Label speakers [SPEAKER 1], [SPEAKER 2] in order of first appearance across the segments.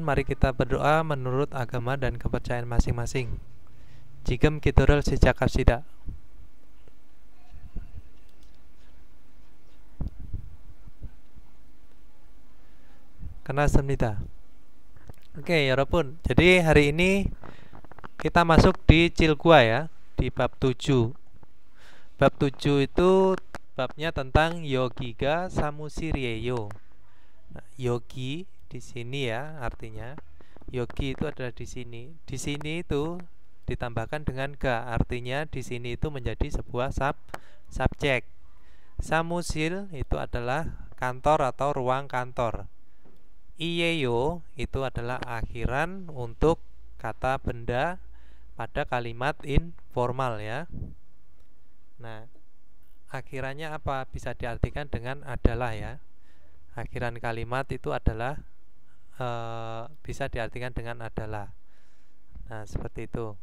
[SPEAKER 1] Mari kita berdoa menurut agama dan kepercayaan masing-masing. Jigem kiturul sijakapsida. Kena semnita. Oke, 여러분. Jadi hari ini kita masuk di Cilgua ya, di bab 7. Bab 7 itu babnya tentang Yogiga Samusiryeyo. Nah, yogi di sini ya, artinya yogi itu adalah di sini. Di sini itu ditambahkan dengan ga, artinya di sini itu menjadi sebuah subjek. Samusil itu adalah kantor atau ruang kantor. Iyeyo itu adalah akhiran untuk kata benda pada kalimat informal ya. Nah, akhirannya apa? Bisa diartikan dengan adalah ya. Akhiran kalimat itu adalah bisa diartikan dengan adalah. Nah, seperti itu.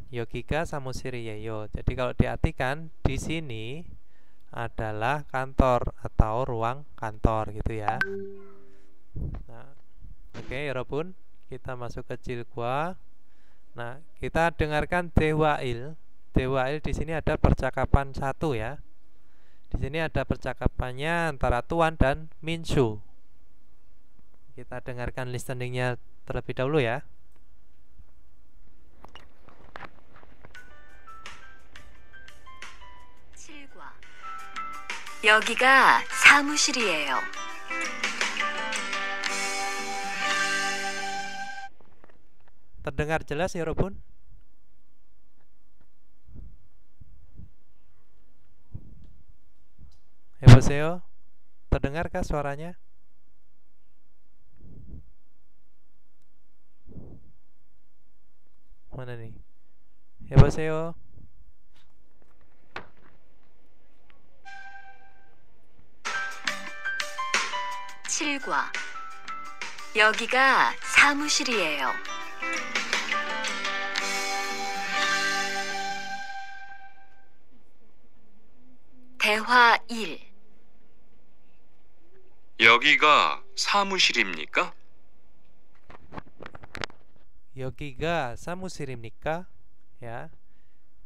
[SPEAKER 1] Yogiga Samusiryeyo. Jadi kalau diartikan di sini adalah kantor atau ruang kantor gitu ya. Nah, oke, 여러분, kita masuk ke Cilgua. Nah, kita dengarkan Dewail. Dewail di sini ada percakapan satu ya. Di sini ada percakapannya antara Tuan dan Minshu. Kita dengarkan listeningnya terlebih dahulu ya.
[SPEAKER 2] 칠과 여기가 사무실이에요.
[SPEAKER 1] Terdengar jelas ya, 여러분? 여보세요? Terdengarkah suaranya? Mana nih? 여보세요?
[SPEAKER 2] 칠과 여기가 사무실이에요. 대화 1.
[SPEAKER 3] 여기가 사무실입니까?
[SPEAKER 1] 여기가 사무실입니까? Ya.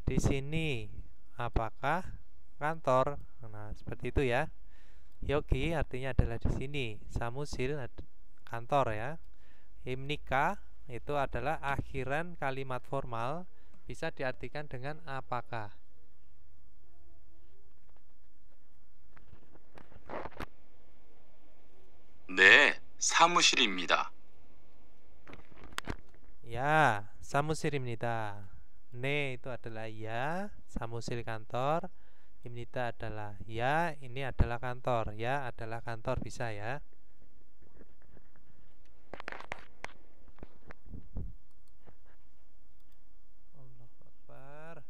[SPEAKER 1] Di sini apakah kantor? Nah, seperti itu ya. Yogi artinya adalah di sini. Samusil kantor ya. Imnika itu adalah akhiran kalimat formal, bisa diartikan dengan apakah.
[SPEAKER 3] 네, 사무실입니다.
[SPEAKER 1] Ya, samusil입니다. Ne itu adalah ya, samusil kantor. Imnita adalah ya, ini adalah kantor. Ya adalah kantor, bisa ya. Allahu Akbar.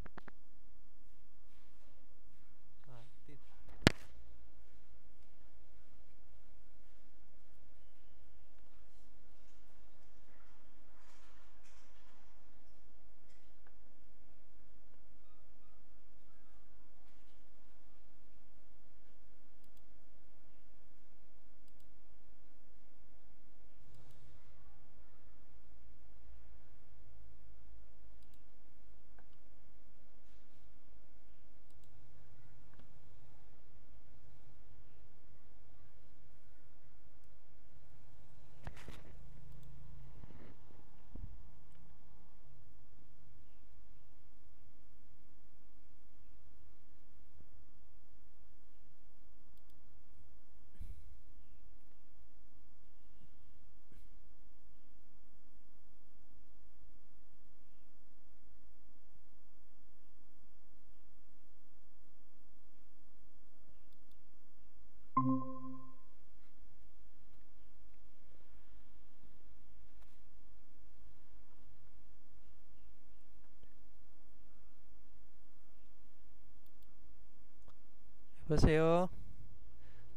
[SPEAKER 1] Yoboseo.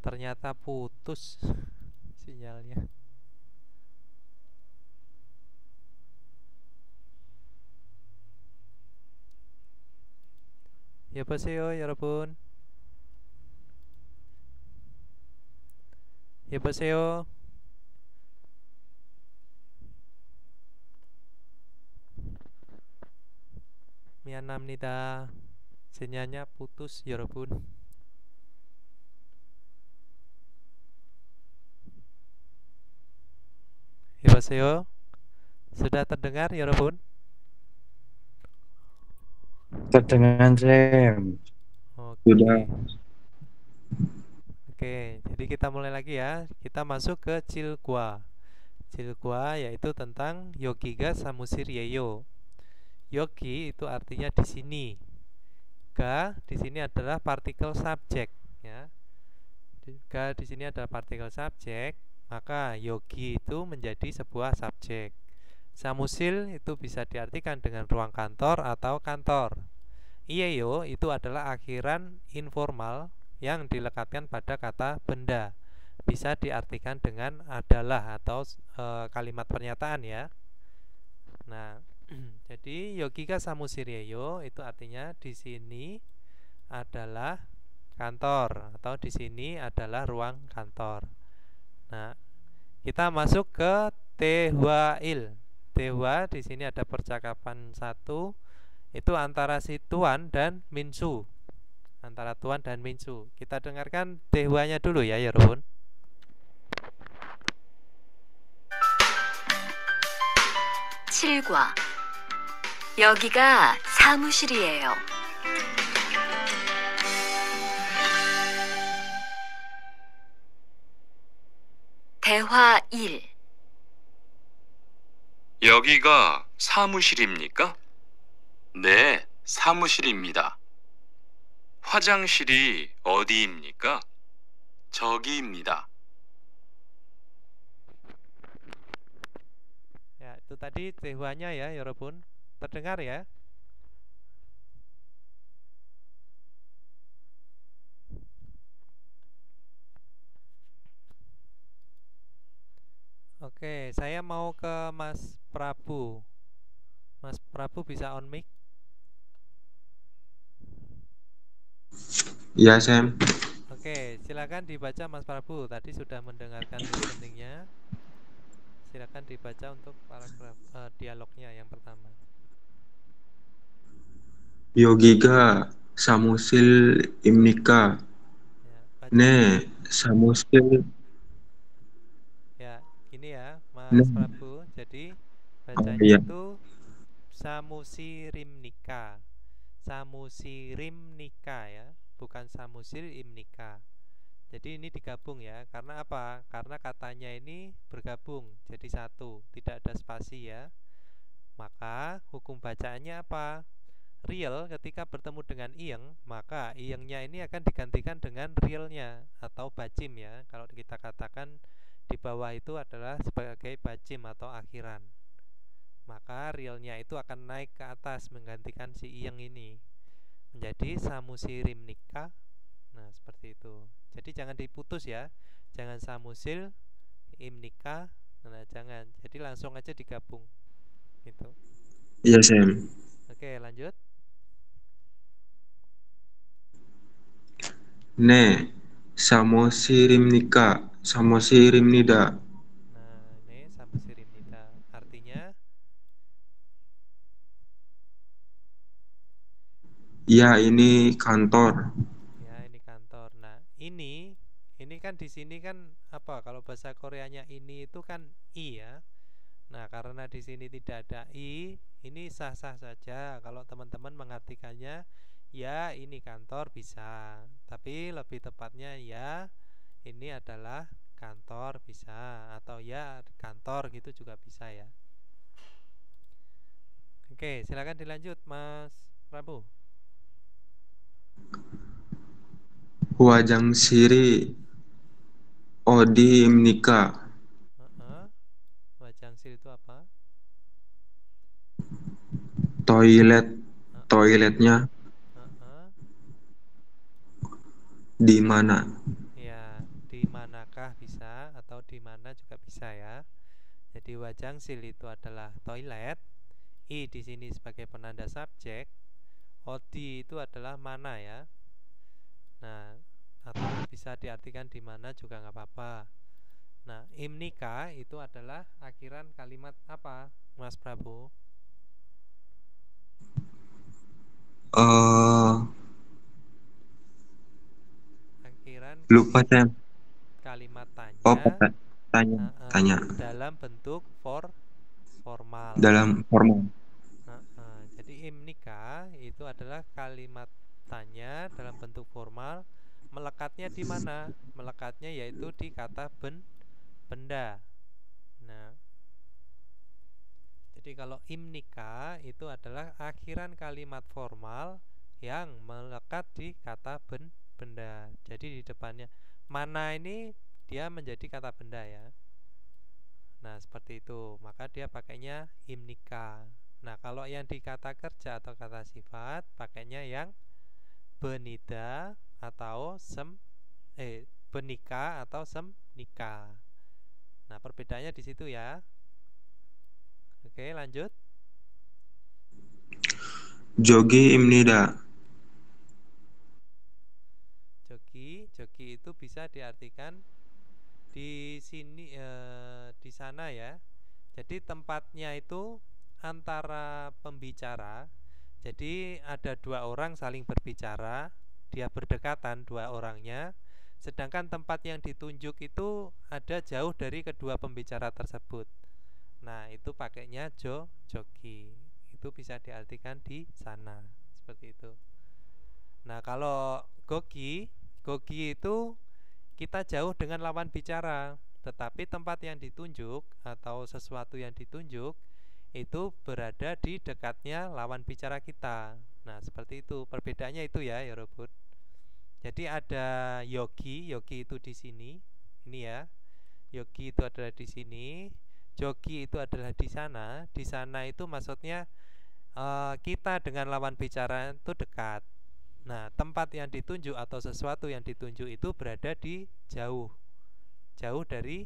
[SPEAKER 1] Ternyata putus sinyalnya. Yoboseo, 여러분. 여보세요. 미안합니다. sinyalnya putus 여러분. 여보세요? Sudah terdengar 여러분?
[SPEAKER 4] Terdengar Sam. Sudah.
[SPEAKER 1] Oke. Oke, jadi kita mulai lagi ya. Kita masuk ke Cilgwa. Cilgwa yaitu tentang Yogiga Samusir Yeyo. Yogi itu artinya di sini. Ga di sini adalah partikel subjek ya. Ga di sini adalah partikel subjek, maka yogi itu menjadi sebuah subjek. Samusil itu bisa diartikan dengan ruang kantor atau kantor. Ieyo itu adalah akhiran informal yang dilekatkan pada kata benda. Bisa diartikan dengan adalah atau kalimat pernyataan ya. Nah, jadi Yogika Samusiryeyo itu artinya di sini adalah kantor atau di sini adalah ruang kantor. Nah, kita masuk ke Tehwail. Tehwa di sini ada percakapan satu itu antara si Tuan dan Minsu. Antara Tuan dan Minsu. Kita dengarkan Tehwanya dulu ya, Yorun.
[SPEAKER 2] 칠과 여기가 사무실이에요. 대화 1.
[SPEAKER 3] 여기가 사무실입니까? 네, 사무실입니다. 화장실이 어디입니까? 저기입니다.
[SPEAKER 1] Ya, itu tadi Tehwanya ya, Yorobun. Terdengar ya? Oke, saya mau ke Mas Prabu. Mas Prabu bisa on mic?
[SPEAKER 4] Ya Sam.
[SPEAKER 1] Oke, silakan dibaca Mas Prabu. Tadi sudah mendengarkan listeningnya. Silakan dibaca untuk paragraf dialognya yang pertama.
[SPEAKER 4] Yogiga Samusil Imnika.
[SPEAKER 1] Ya, baca.
[SPEAKER 4] Ne Samusil.
[SPEAKER 1] Ya, gini ya, Mas
[SPEAKER 4] Ne.
[SPEAKER 1] Prabu. Jadi bacanya
[SPEAKER 4] iya.
[SPEAKER 1] itu Samusirimnika. Samusirimnika ya, bukan Samusir Imnika. Jadi ini digabung ya. Karena apa? Karena katanya ini bergabung jadi satu, tidak ada spasi ya. Maka hukum bacaannya apa? Real ketika bertemu dengan iyeng, maka iyengnya ini akan digantikan dengan realnya atau bacim ya. Kalau kita katakan di bawah itu adalah sebagai bacim atau akhiran, maka realnya itu akan naik ke atas menggantikan si iyeng ini menjadi samusirim nikah. Nah seperti itu. Jadi jangan diputus ya. Jangan samusil imnika. Nah jangan. Jadi langsung aja digabung gitu.
[SPEAKER 4] Iya Sam.
[SPEAKER 1] Oke lanjut.
[SPEAKER 4] Ne Samusirimnika. Samusirimnida.
[SPEAKER 1] Nah ini samusirim nida. Artinya
[SPEAKER 4] Ya ini kantor.
[SPEAKER 1] ya ini kantor. Nah ini kan di sini kan apa? Kalau bahasa Koreanya ini itu kan i ya. Nah karena di sini tidak ada i, ini sah-sah saja. Kalau teman-teman mengartikannya ya ini kantor bisa. Tapi lebih tepatnya ya ini adalah kantor bisa. Atau ya kantor gitu juga bisa ya. Oke silakan dilanjut Mas Prabu.
[SPEAKER 4] Wajang siri Odi Imnika.
[SPEAKER 1] Wajangsil itu apa?
[SPEAKER 4] Toiletnya di mana?
[SPEAKER 1] Ya, di manakah bisa atau di mana juga bisa ya. Jadi wajangsil itu adalah toilet. I di sini sebagai penanda subjek. Odi itu adalah mana ya. Nah, atau bisa diartikan di mana juga nggak apa-apa. Nah, imnika itu adalah akhiran kalimat apa, Mas Prabu? Akhiran
[SPEAKER 4] lupa saya.
[SPEAKER 1] kalimat
[SPEAKER 4] Oh,
[SPEAKER 1] tanya
[SPEAKER 4] tanya, tanya
[SPEAKER 1] dalam bentuk formal.
[SPEAKER 4] dalam formal.
[SPEAKER 1] Jadi imnika itu adalah kalimat tanya dalam bentuk formal. Melekatnya di mana? Melekatnya yaitu di kata benda. Nah, jadi kalau imnika itu adalah akhiran kalimat formal yang melekat di kata benda. Jadi di depannya mana ini dia menjadi kata benda ya. Nah, seperti itu. Maka dia pakainya imnika. Nah, kalau yang di kata kerja atau kata sifat pakainya yang benida atau benika atau semnika. Nah, perbedaannya di situ ya. Oke, lanjut.
[SPEAKER 4] 저기입니다.
[SPEAKER 1] Jogi itu bisa diartikan di sini di sana ya. Jadi tempatnya itu antara pembicara. Jadi ada dua orang saling berbicara, dia berdekatan dua orangnya. Sedangkan tempat yang ditunjuk itu ada jauh dari kedua pembicara tersebut. Nah, itu pakainya jogi. Itu bisa diartikan di sana. Seperti itu. Nah, kalau gogi itu kita jauh dengan lawan bicara, tetapi tempat yang ditunjuk atau sesuatu yang ditunjuk itu berada di dekatnya lawan bicara kita. Nah, seperti itu. Perbedaannya itu ya, Robot. Jadi ada yogi itu di sini. Ini ya. Yogi itu adalah di sini, jogi itu adalah di sana. Di sana itu maksudnya kita dengan lawan bicara itu dekat. Nah, tempat yang ditunjuk atau sesuatu yang ditunjuk itu berada di jauh dari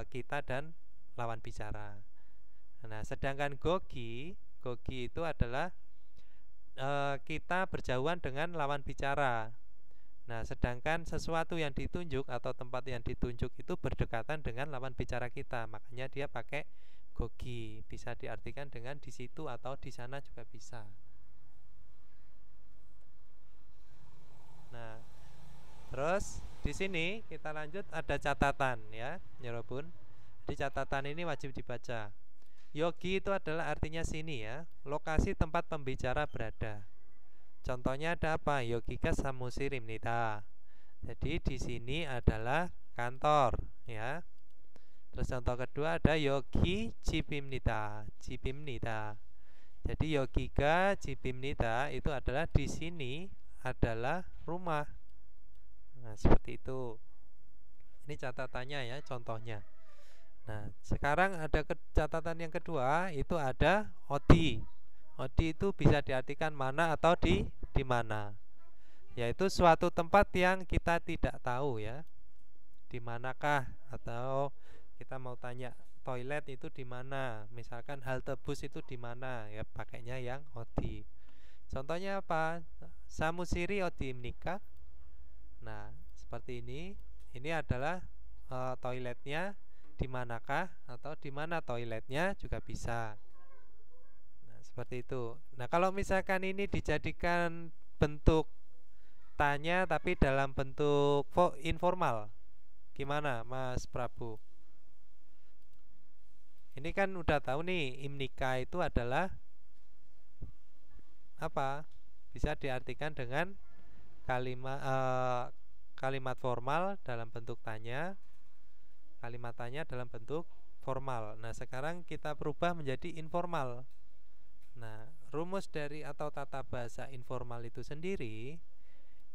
[SPEAKER 1] kita dan lawan bicara. Nah, sedangkan gogi itu adalah kita berjauhan dengan lawan bicara. Nah, sedangkan sesuatu yang ditunjuk atau tempat yang ditunjuk itu berdekatan dengan lawan bicara kita. Makanya dia pakai gogi. Bisa diartikan dengan di situ atau di sana juga bisa. Nah, terus di sini kita lanjut, ada catatan ya, Nyerobun. Di catatan ini wajib dibaca. Yogi itu adalah artinya sini ya, lokasi tempat pembicara berada. Contohnya ada apa? Yogika samusirimnita. Jadi di sini adalah kantor ya. Terus contoh kedua ada yogi cipimnita. Jadi yogika cipimnita itu adalah di sini adalah rumah. Nah, seperti itu. Ini catatannya ya, contohnya. Nah, sekarang ada catatan yang kedua, itu ada odi. Odi itu bisa diartikan mana atau di mana. Yaitu suatu tempat yang kita tidak tahu ya. Di manakah, atau kita mau tanya toilet itu di mana? Misalkan halte bus itu di mana? Ya pakainya yang odi. Contohnya apa? Samusiri odi menikah. Nah, seperti ini. Ini adalah toiletnya di manakah, atau di mana toiletnya juga bisa. Nah, seperti itu. Nah, kalau misalkan ini dijadikan bentuk tanya tapi dalam bentuk informal, gimana Mas Prabu? Ini kan udah tahu nih, imnika itu adalah apa? Bisa diartikan dengan kalimat formal dalam bentuk tanya, kalimat tanya dalam bentuk formal. Nah, sekarang kita berubah menjadi informal. Nah, rumus dari atau tata bahasa informal itu sendiri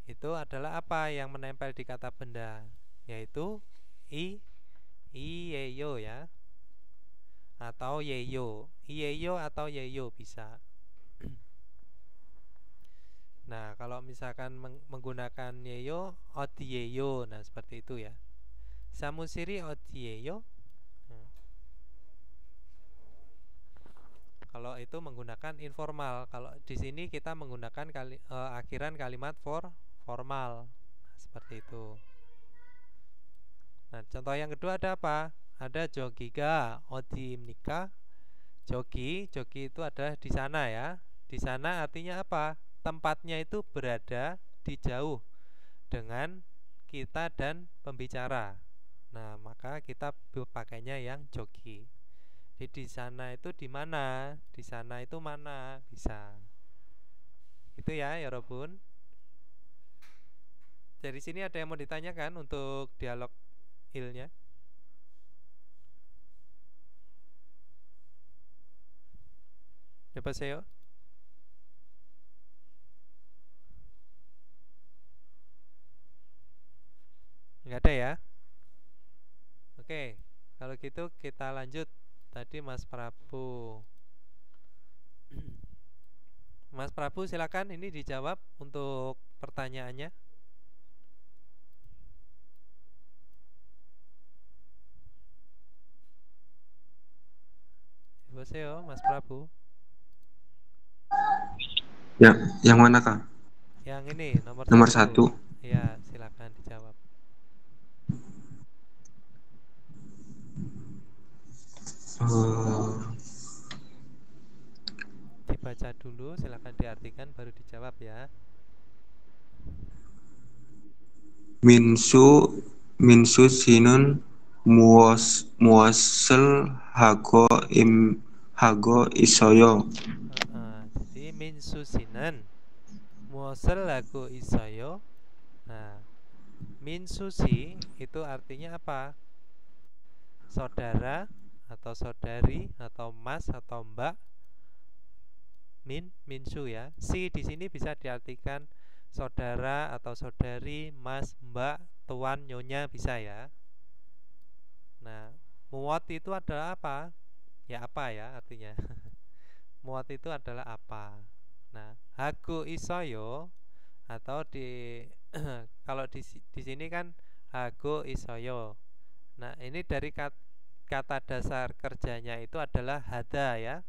[SPEAKER 1] itu adalah apa yang menempel di kata benda, yaitu yeyo ya, atau yeyo, yeyo atau yeyo bisa. Nah, kalau misalkan menggunakan yeyo, odiyeyo. Nah, seperti itu ya. Samusiri odiyeyo. Kalau itu menggunakan informal. Kalau di sini kita menggunakan akhiran kalimat formal. Nah, seperti itu. Nah, contoh yang kedua ada apa? Ada jogiga odimnika. Jogi itu adalah di sana ya. Di sana artinya apa? tempatnya itu berada di jauh dengan kita dan pembicara. Nah, maka kita pakainya yang jogi. Jadi di sana itu di mana? Di sana itu mana? Bisa. Itu ya, Yorobun. Dari sini ada yang mau ditanyakan untuk dialog ilnya? 여보세요? Enggak ada ya? Oke, kalau gitu kita lanjut. Tadi Mas Prabu. Mas Prabu silakan ini dijawab untuk pertanyaannya. 여보세요, Mas Prabu.
[SPEAKER 4] Ya, yang mana Kak?
[SPEAKER 1] Yang ini nomor
[SPEAKER 4] Nomor
[SPEAKER 1] 1.
[SPEAKER 4] 1.
[SPEAKER 1] Ya, silakan dijawab. Dibaca dulu, silakan diartikan baru dijawab ya.
[SPEAKER 4] Minsu sinun muasel hago isoyo.
[SPEAKER 1] Jadi minsusinan muasel lagu isoyo. Nah, minsusi itu artinya apa? Saudara atau saudari atau mas atau mbak. Minsu ya. Si di sini bisa diartikan saudara atau saudari, mas, mbak, tuan, nyonya bisa ya. Nah, muat itu adalah apa? Ya apa ya artinya. Muat itu adalah apa? Nah, hago isoyo atau di kalau di sini kan hago isoyo. Nah, ini dari kata dasar kerjanya itu adalah hada ya.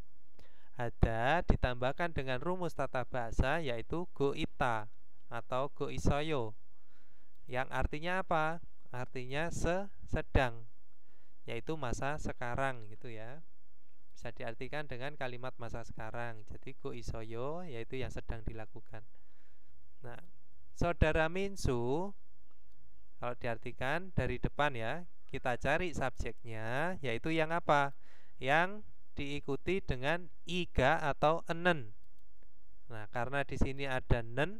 [SPEAKER 1] Hada ditambahkan dengan rumus tata bahasa yaitu goita atau goisoyo. Yang artinya apa? Artinya sedang, yaitu masa sekarang gitu ya. Bisa diartikan dengan kalimat masa sekarang. Jadi goisoyo yaitu yang sedang dilakukan. Nah, saudara Minsu kalau diartikan dari depan ya, kita cari subjeknya yaitu yang apa? Yang diikuti dengan iga atau enen. Nah, karena di sini ada nen,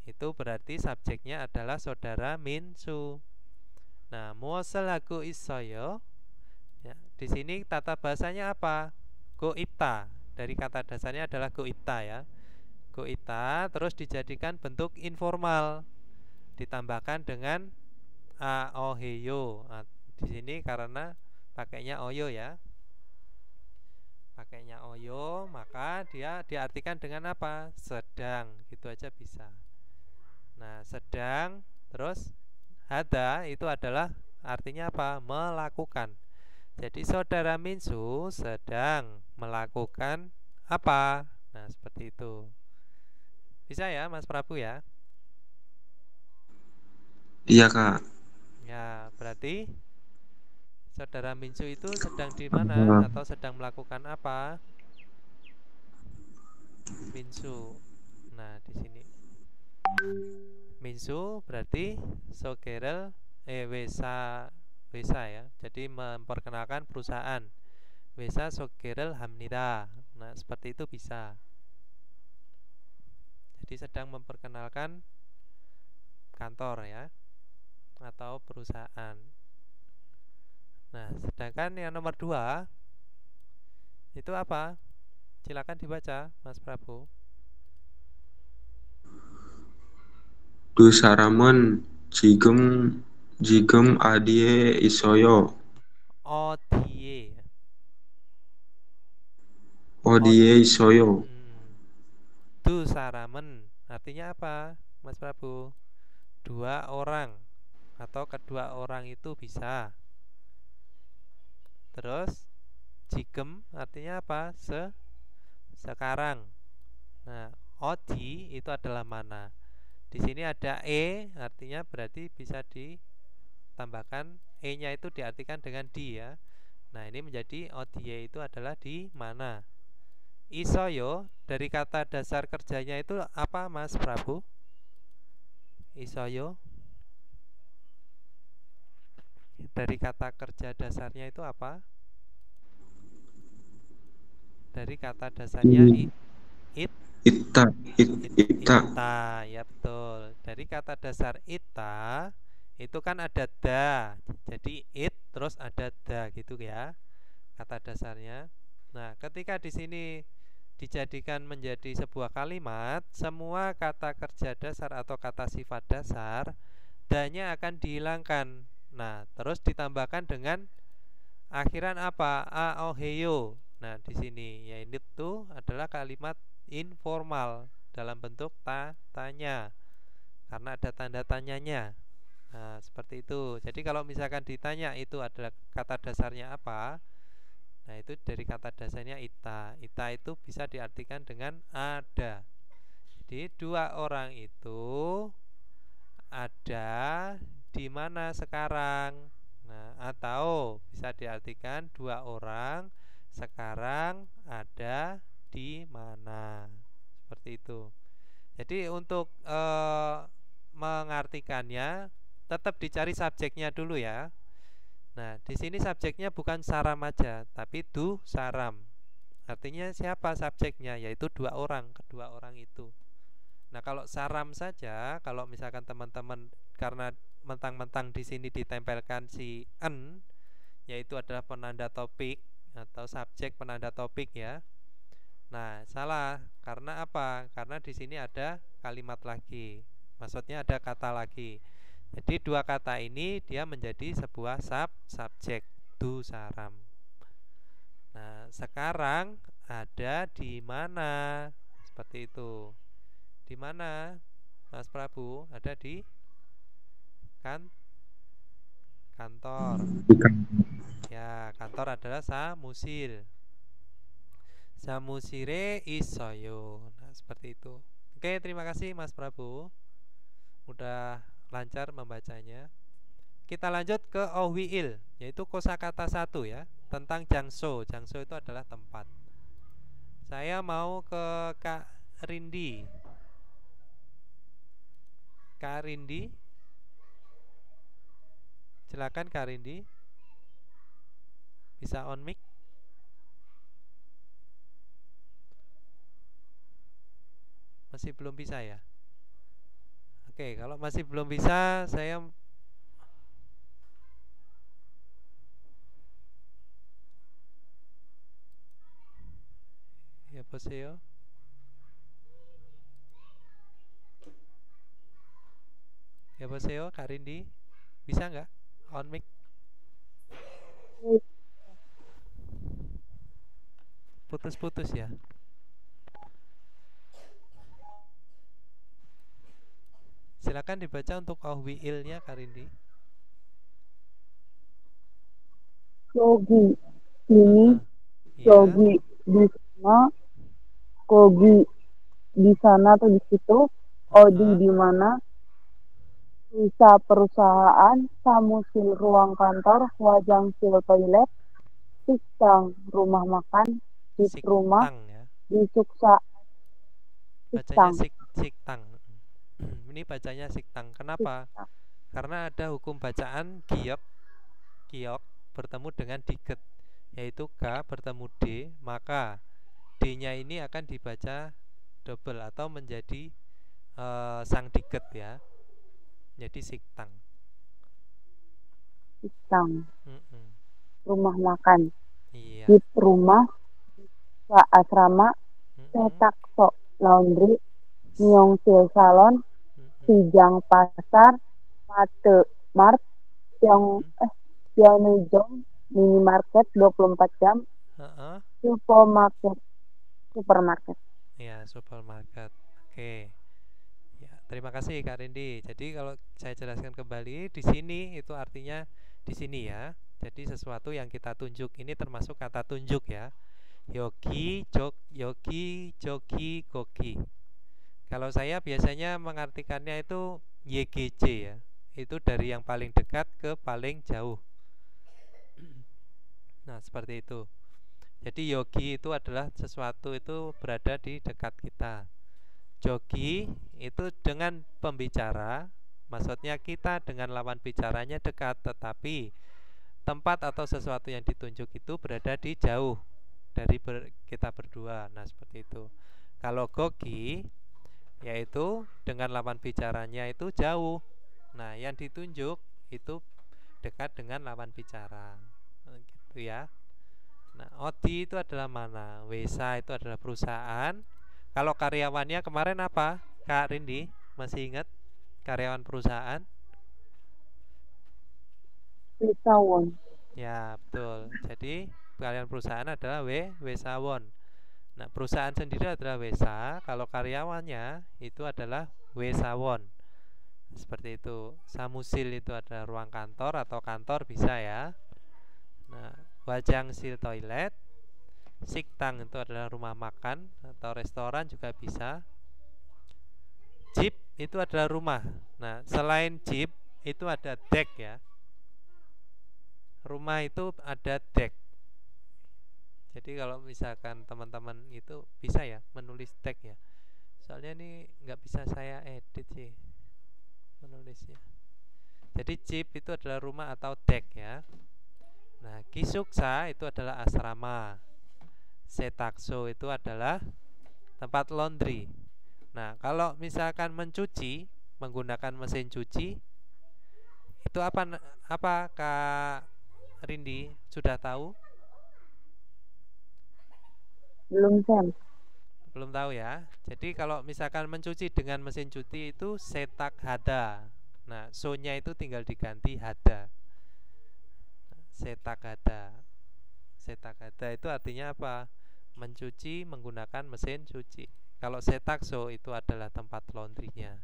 [SPEAKER 1] itu berarti subjeknya adalah saudara Minsu. Nah, muasalaku isoyo. Ya, di sini tata bahasanya apa? Goita. Dari kata dasarnya adalah goita ya. Goita terus dijadikan bentuk informal. Ditambahkan dengan aoheyo. Nah, di sini karena pakainya oyo ya. Pakainya oyo, maka dia diartikan dengan apa? Sedang, gitu aja bisa. Nah, sedang, terus hada itu adalah artinya apa? Melakukan. Jadi saudara Minsu sedang melakukan apa? Nah, seperti itu. Bisa ya, Mas Prabu ya?
[SPEAKER 4] Iya Kak.
[SPEAKER 1] Ya, berarti saudara Minsu itu sedang di mana atau sedang melakukan apa? Minsu. Nah, di sini Minsu berarti sogerel wesa ya. Jadi memperkenalkan perusahaan. Wesa sogerel hamnida. Nah, seperti itu bisa. Jadi sedang memperkenalkan kantor ya atau perusahaan. Nah, sedangkan yang nomor 2 itu apa? Silakan dibaca, Mas Prabu.
[SPEAKER 4] Dusaramon jigem adie isoyo.
[SPEAKER 1] Odie.
[SPEAKER 4] Odie isoyo.
[SPEAKER 1] Dusaramen artinya apa, Mas Prabu? 2 orang atau kedua orang itu bisa. Terus jigem artinya apa? Sekarang. Nah, odi itu adalah mana? Di sini ada artinya berarti bisa ditambahkan nya itu diartikan dengan di ya. Nah, ini menjadi odie itu adalah di mana? Isoyo dari kata dasar kerjanya itu apa, Mas Prabu? Isoyo dari kata kerja dasarnya itu apa? Dari kata dasarnya
[SPEAKER 4] I-
[SPEAKER 1] it
[SPEAKER 4] Ita. Ita.
[SPEAKER 1] ita, ya betul. Dari kata dasar ita itu kan ada da, jadi it terus ada da gitu ya kata dasarnya. Nah, ketika di sini dijadikan menjadi sebuah kalimat, semua kata kerja dasar atau kata sifat dasar danya akan dihilangkan. Nah, terus ditambahkan dengan akhiran apa? A o heyo. Nah, di sini ya ini tuh adalah kalimat informal dalam bentuk tanya karena ada tanda tanyanya. Nah, seperti itu. Jadi kalau misalkan ditanya itu adalah kata dasarnya apa? Nah, itu dari kata dasarnya ita. Ita itu bisa diartikan dengan ada. Jadi dua orang itu ada di mana sekarang. Nah, atau bisa diartikan dua orang sekarang ada di mana. Seperti itu. Jadi untuk mengartikannya tetap dicari subjeknya dulu ya. Nah, di sini subjeknya bukan saram aja, tapi du saram. Artinya siapa subjeknya? Yaitu dua orang, kedua orang itu. Nah, kalau saram saja, kalau misalkan teman-teman karena mentang-mentang di sini ditempelkan si en, yaitu adalah penanda topik atau subjek penanda topik ya. Nah, salah. Karena apa? Karena di sini ada kalimat lagi. Maksudnya ada kata lagi. Jadi dua kata ini dia menjadi sebuah subjek du saram. Nah, sekarang ada di mana? Seperti itu. Di mana, Mas Prabu? Ada di kan kantor. Ya, kantor adalah samusil. Samusire isoyo. Nah, seperti itu. Oke, terima kasih Mas Prabu. Udah lancar membacanya. Kita lanjut ke Owiil, yaitu kosakata 1 ya, tentang Jangso. Jangso itu adalah tempat. Saya mau ke Kak Rindi. Kak Rindi, silakan Kak Rindi. Bisa on mic? Masih belum bisa ya? Oke, kalau masih belum bisa, saya ya poseo. Ya poseo, Kak Rindi, bisa nggak on mic? Putus-putus ya. Silakan dibaca untuk Owiilnya Kak Rindi.
[SPEAKER 5] Yogi ini
[SPEAKER 1] Iya.
[SPEAKER 5] yogi di sana, kogi di sana atau di situ, odi di mana, sisa perusahaan, samusil ruang kantor, wajangsil toilet, siktang rumah makan, sip rumah,
[SPEAKER 1] Siktang ya.
[SPEAKER 5] di suksa
[SPEAKER 1] Bacanya
[SPEAKER 5] siktang.
[SPEAKER 1] siktang. Ini bacanya siktang. Kenapa?
[SPEAKER 5] Siktang.
[SPEAKER 1] Karena ada hukum bacaan giok, giok bertemu dengan diget, yaitu K bertemu D, maka D-nya ini akan dibaca double atau menjadi sang diget ya. Jadi siktang.
[SPEAKER 5] Siktang.
[SPEAKER 1] Mm-mm.
[SPEAKER 5] Rumah makan,
[SPEAKER 1] Iya.
[SPEAKER 5] sip rumah, suksa asrama,
[SPEAKER 1] Mm-mm.
[SPEAKER 5] cetak sok laundry, nyongsil salon,
[SPEAKER 1] Mm-mm.
[SPEAKER 5] sijang pasar, mate mart, yang Pyeongchang minimarket 24 jam,
[SPEAKER 1] Heeh.
[SPEAKER 5] supermarket.
[SPEAKER 1] Ya, supermarket. Oke. Ya, terima kasih Kak Rindi. Jadi kalau saya jelaskan kembali, di sini itu artinya di sini ya. Jadi sesuatu yang kita tunjuk ini termasuk kata tunjuk ya. Yogi, jogi, gogi. Kalau saya biasanya mengartikannya itu YGJ ya. Itu dari yang paling dekat ke paling jauh. Nah, seperti itu. Jadi yogi itu adalah sesuatu itu berada di dekat kita. Jogi itu dengan pembicara, maksudnya kita dengan lawan bicaranya dekat, tetapi tempat atau sesuatu yang ditunjuk itu berada di jauh dari kita berdua. Nah, seperti itu. Kalau gogi yaitu dengan lawan bicaranya itu jauh. Nah, yang ditunjuk itu dekat dengan lawan bicara. Gitu ya. Nah, odi itu adalah mana? Wesa itu adalah perusahaan. Kalau karyawannya kemarin apa? Kak Rindi masih ingat karyawan perusahaan?
[SPEAKER 5] Wisawon.
[SPEAKER 1] Ya, betul. Jadi karyawan perusahaan adalah wesawon. Nah, perusahaan sendiri adalah wesa. Kalau karyawannya itu adalah wesawon. Seperti itu. Samusil itu adalah ruang kantor atau kantor bisa ya. Nah, wajangsil toilet. Siktang itu adalah rumah makan atau restoran juga bisa. Jeep itu adalah rumah. Nah, selain jeep itu ada deck ya. Rumah itu ada deck. Jadi kalau misalkan teman-teman itu bisa ya menulis deck ya. Soalnya ini nggak bisa saya edit sih menulisnya. Jadi jeep itu adalah rumah atau deck ya. Nah, kisuksa itu adalah asrama. Setakso itu adalah tempat laundry. Nah, kalau misalkan mencuci menggunakan mesin cuci itu apa Kak Rindi sudah tahu?
[SPEAKER 5] Belum, Sam.
[SPEAKER 1] Belum tahu ya. Jadi kalau misalkan mencuci dengan mesin cuci itu setak hada. Nah, so-nya itu tinggal diganti hada. Setak hada. Setak hada itu artinya apa? Mencuci menggunakan mesin cuci. Kalau setakso itu adalah tempat laundrynya.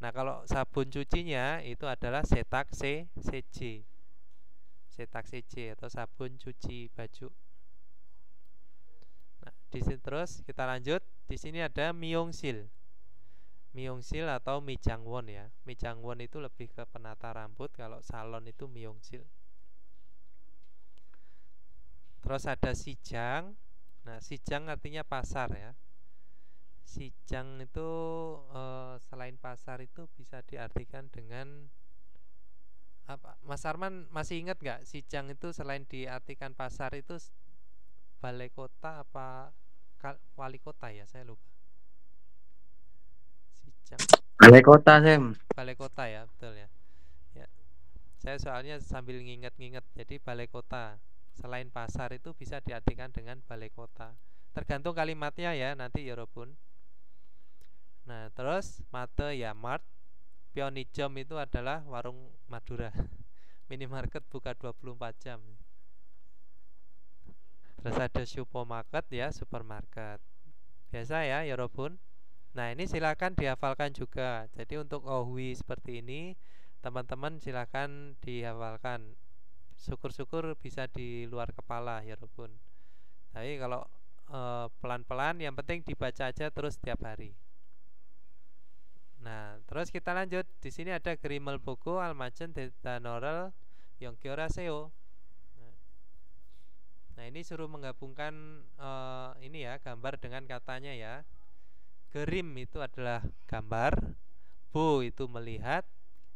[SPEAKER 1] Nah, kalau sabun cucinya itu adalah setak CC. Setak CC atau sabun cuci baju. Nah, di sini terus kita lanjut. Di sini ada myeongsil. Myeongsil atau mijangwon ya. Mijangwon itu lebih ke penata rambut, kalau salon itu myeongsil. Terus ada sijang. Nah, sijang artinya pasar ya. Sijang itu selain pasar itu bisa diartikan dengan apa? Mas Arman masih ingat nggak? Sijang itu selain diartikan pasar itu balai kota apa wali kota ya? Saya lupa. Sijang.
[SPEAKER 4] Balai kota, Sam.
[SPEAKER 1] Balai kota ya, betul ya. Ya. Saya soalnya sambil nginget-nginget. Jadi balai kota. Selain pasar itu bisa diartikan dengan balai kota. Tergantung kalimatnya ya nanti Yorobun. Nah, terus mate ya mart. Pionijom itu adalah warung Madura. Minimarket buka 24 jam. Terus ada supermarket ya, supermarket. Biasa ya Yorobun. Nah, ini silakan dihafalkan juga. Jadi untuk ohwi seperti ini teman-teman silakan dihafalkan. Syukur-syukur bisa di luar kepala ya Robun. Tapi kalau pelan-pelan yang penting dibaca aja terus setiap hari. Nah, terus kita lanjut. Di sini ada Grimel Boko Almajen Detanorel Yongkioraseo. Nah, ini suruh menggabungkan ini ya, gambar dengan katanya ya. Gerim itu adalah gambar, bo itu melihat,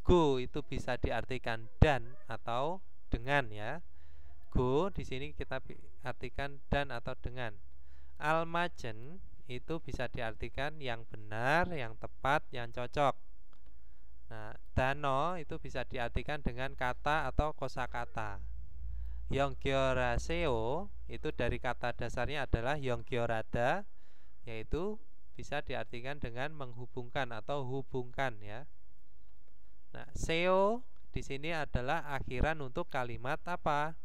[SPEAKER 1] go itu bisa diartikan dan atau dengan ya. Go di sini kita artikan dan atau dengan. Almajen itu bisa diartikan yang benar, yang tepat, yang cocok. Nah, dano itu bisa diartikan dengan kata atau kosakata. Yongkioraseo itu dari kata dasarnya adalah yongkiorada, yaitu bisa diartikan dengan menghubungkan atau hubungkan ya. Nah, seo di sini adalah akhiran untuk kalimat apa?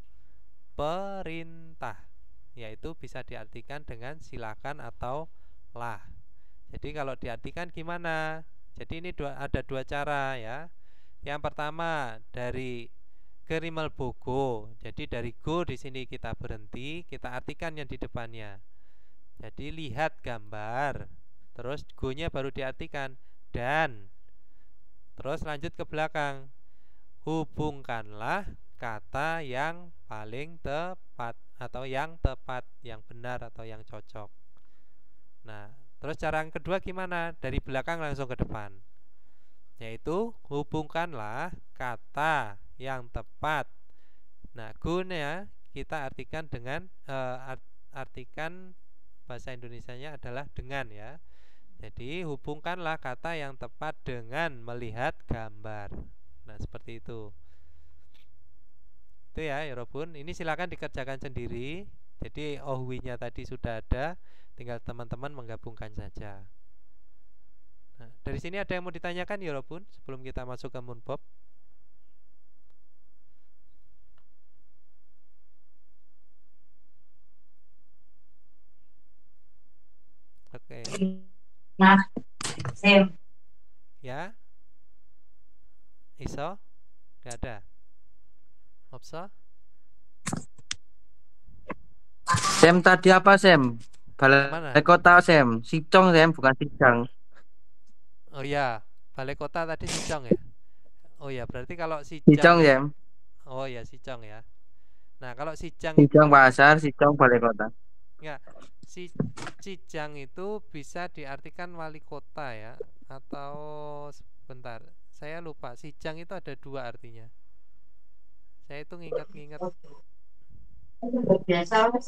[SPEAKER 1] Perintah, yaitu bisa diartikan dengan silakan atau lah. Jadi kalau diartikan gimana? Jadi ini ada dua cara ya. Yang pertama dari Gerimal Bogo. Jadi dari go di sini kita berhenti, kita artikan yang di depannya. Jadi lihat gambar, terus go-nya baru diartikan dan terus lanjut ke belakang. Hubungkanlah kata yang paling tepat atau yang tepat, yang benar atau yang cocok. Nah, terus cara yang kedua gimana? Dari belakang langsung ke depan, yaitu hubungkanlah kata yang tepat. Nah, gunanya kita artikan dengan artikan bahasa Indonesianya adalah dengan ya. Jadi hubungkanlah kata yang tepat dengan melihat gambar. Nah, seperti itu. Itu ya, Yorobun. Ini silakan dikerjakan sendiri. Jadi ohwinya tadi sudah ada, tinggal teman-teman menggabungkan saja. Nah, dari sini ada yang mau ditanyakan, Yorobun, sebelum kita masuk ke Munbob? Oke.
[SPEAKER 6] Nah, Sam.
[SPEAKER 1] Ya. Iso? Gak ada. Opso?
[SPEAKER 7] Sem tadi apa Sem?
[SPEAKER 1] Mana?
[SPEAKER 7] Balai kota Sem. Sicong Sem, bukan Sijang.
[SPEAKER 1] Oh iya, balai kota tadi Sicong ya. Oh ya, berarti kalau
[SPEAKER 7] Sicong Sem.
[SPEAKER 1] Oh ya, Sicong ya. Nah, kalau Sijang
[SPEAKER 7] Sicong pasar, Sicong balai kota.
[SPEAKER 1] ya, Cijang itu bisa diartikan wali kota ya, atau sebentar, saya lupa. Sijang itu ada dua artinya. Saya itu nginget-nginget.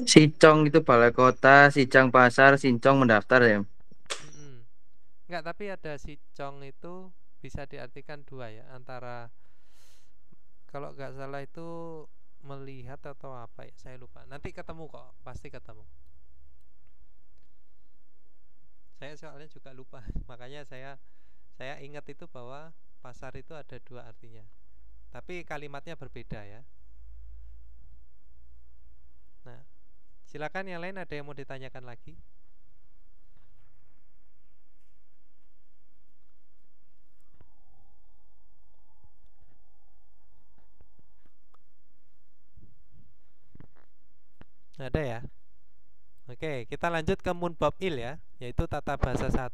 [SPEAKER 7] Sicong itu balai kota, Sijang pasar, Sincong mendaftar ya.
[SPEAKER 1] Enggak, tapi ada Sicong itu bisa diartikan dua ya, antara kalau nggak salah itu melihat atau apa ya, saya lupa. Nanti ketemu kok, pasti ketemu. Saya soalnya juga lupa, makanya saya ingat itu bahwa pasar itu ada dua artinya, tapi kalimatnya berbeda ya. Nah, silakan yang lain, ada yang mau ditanyakan lagi? Ada ya? Oke, kita lanjut ke Munbab il ya, yaitu tata bahasa 1.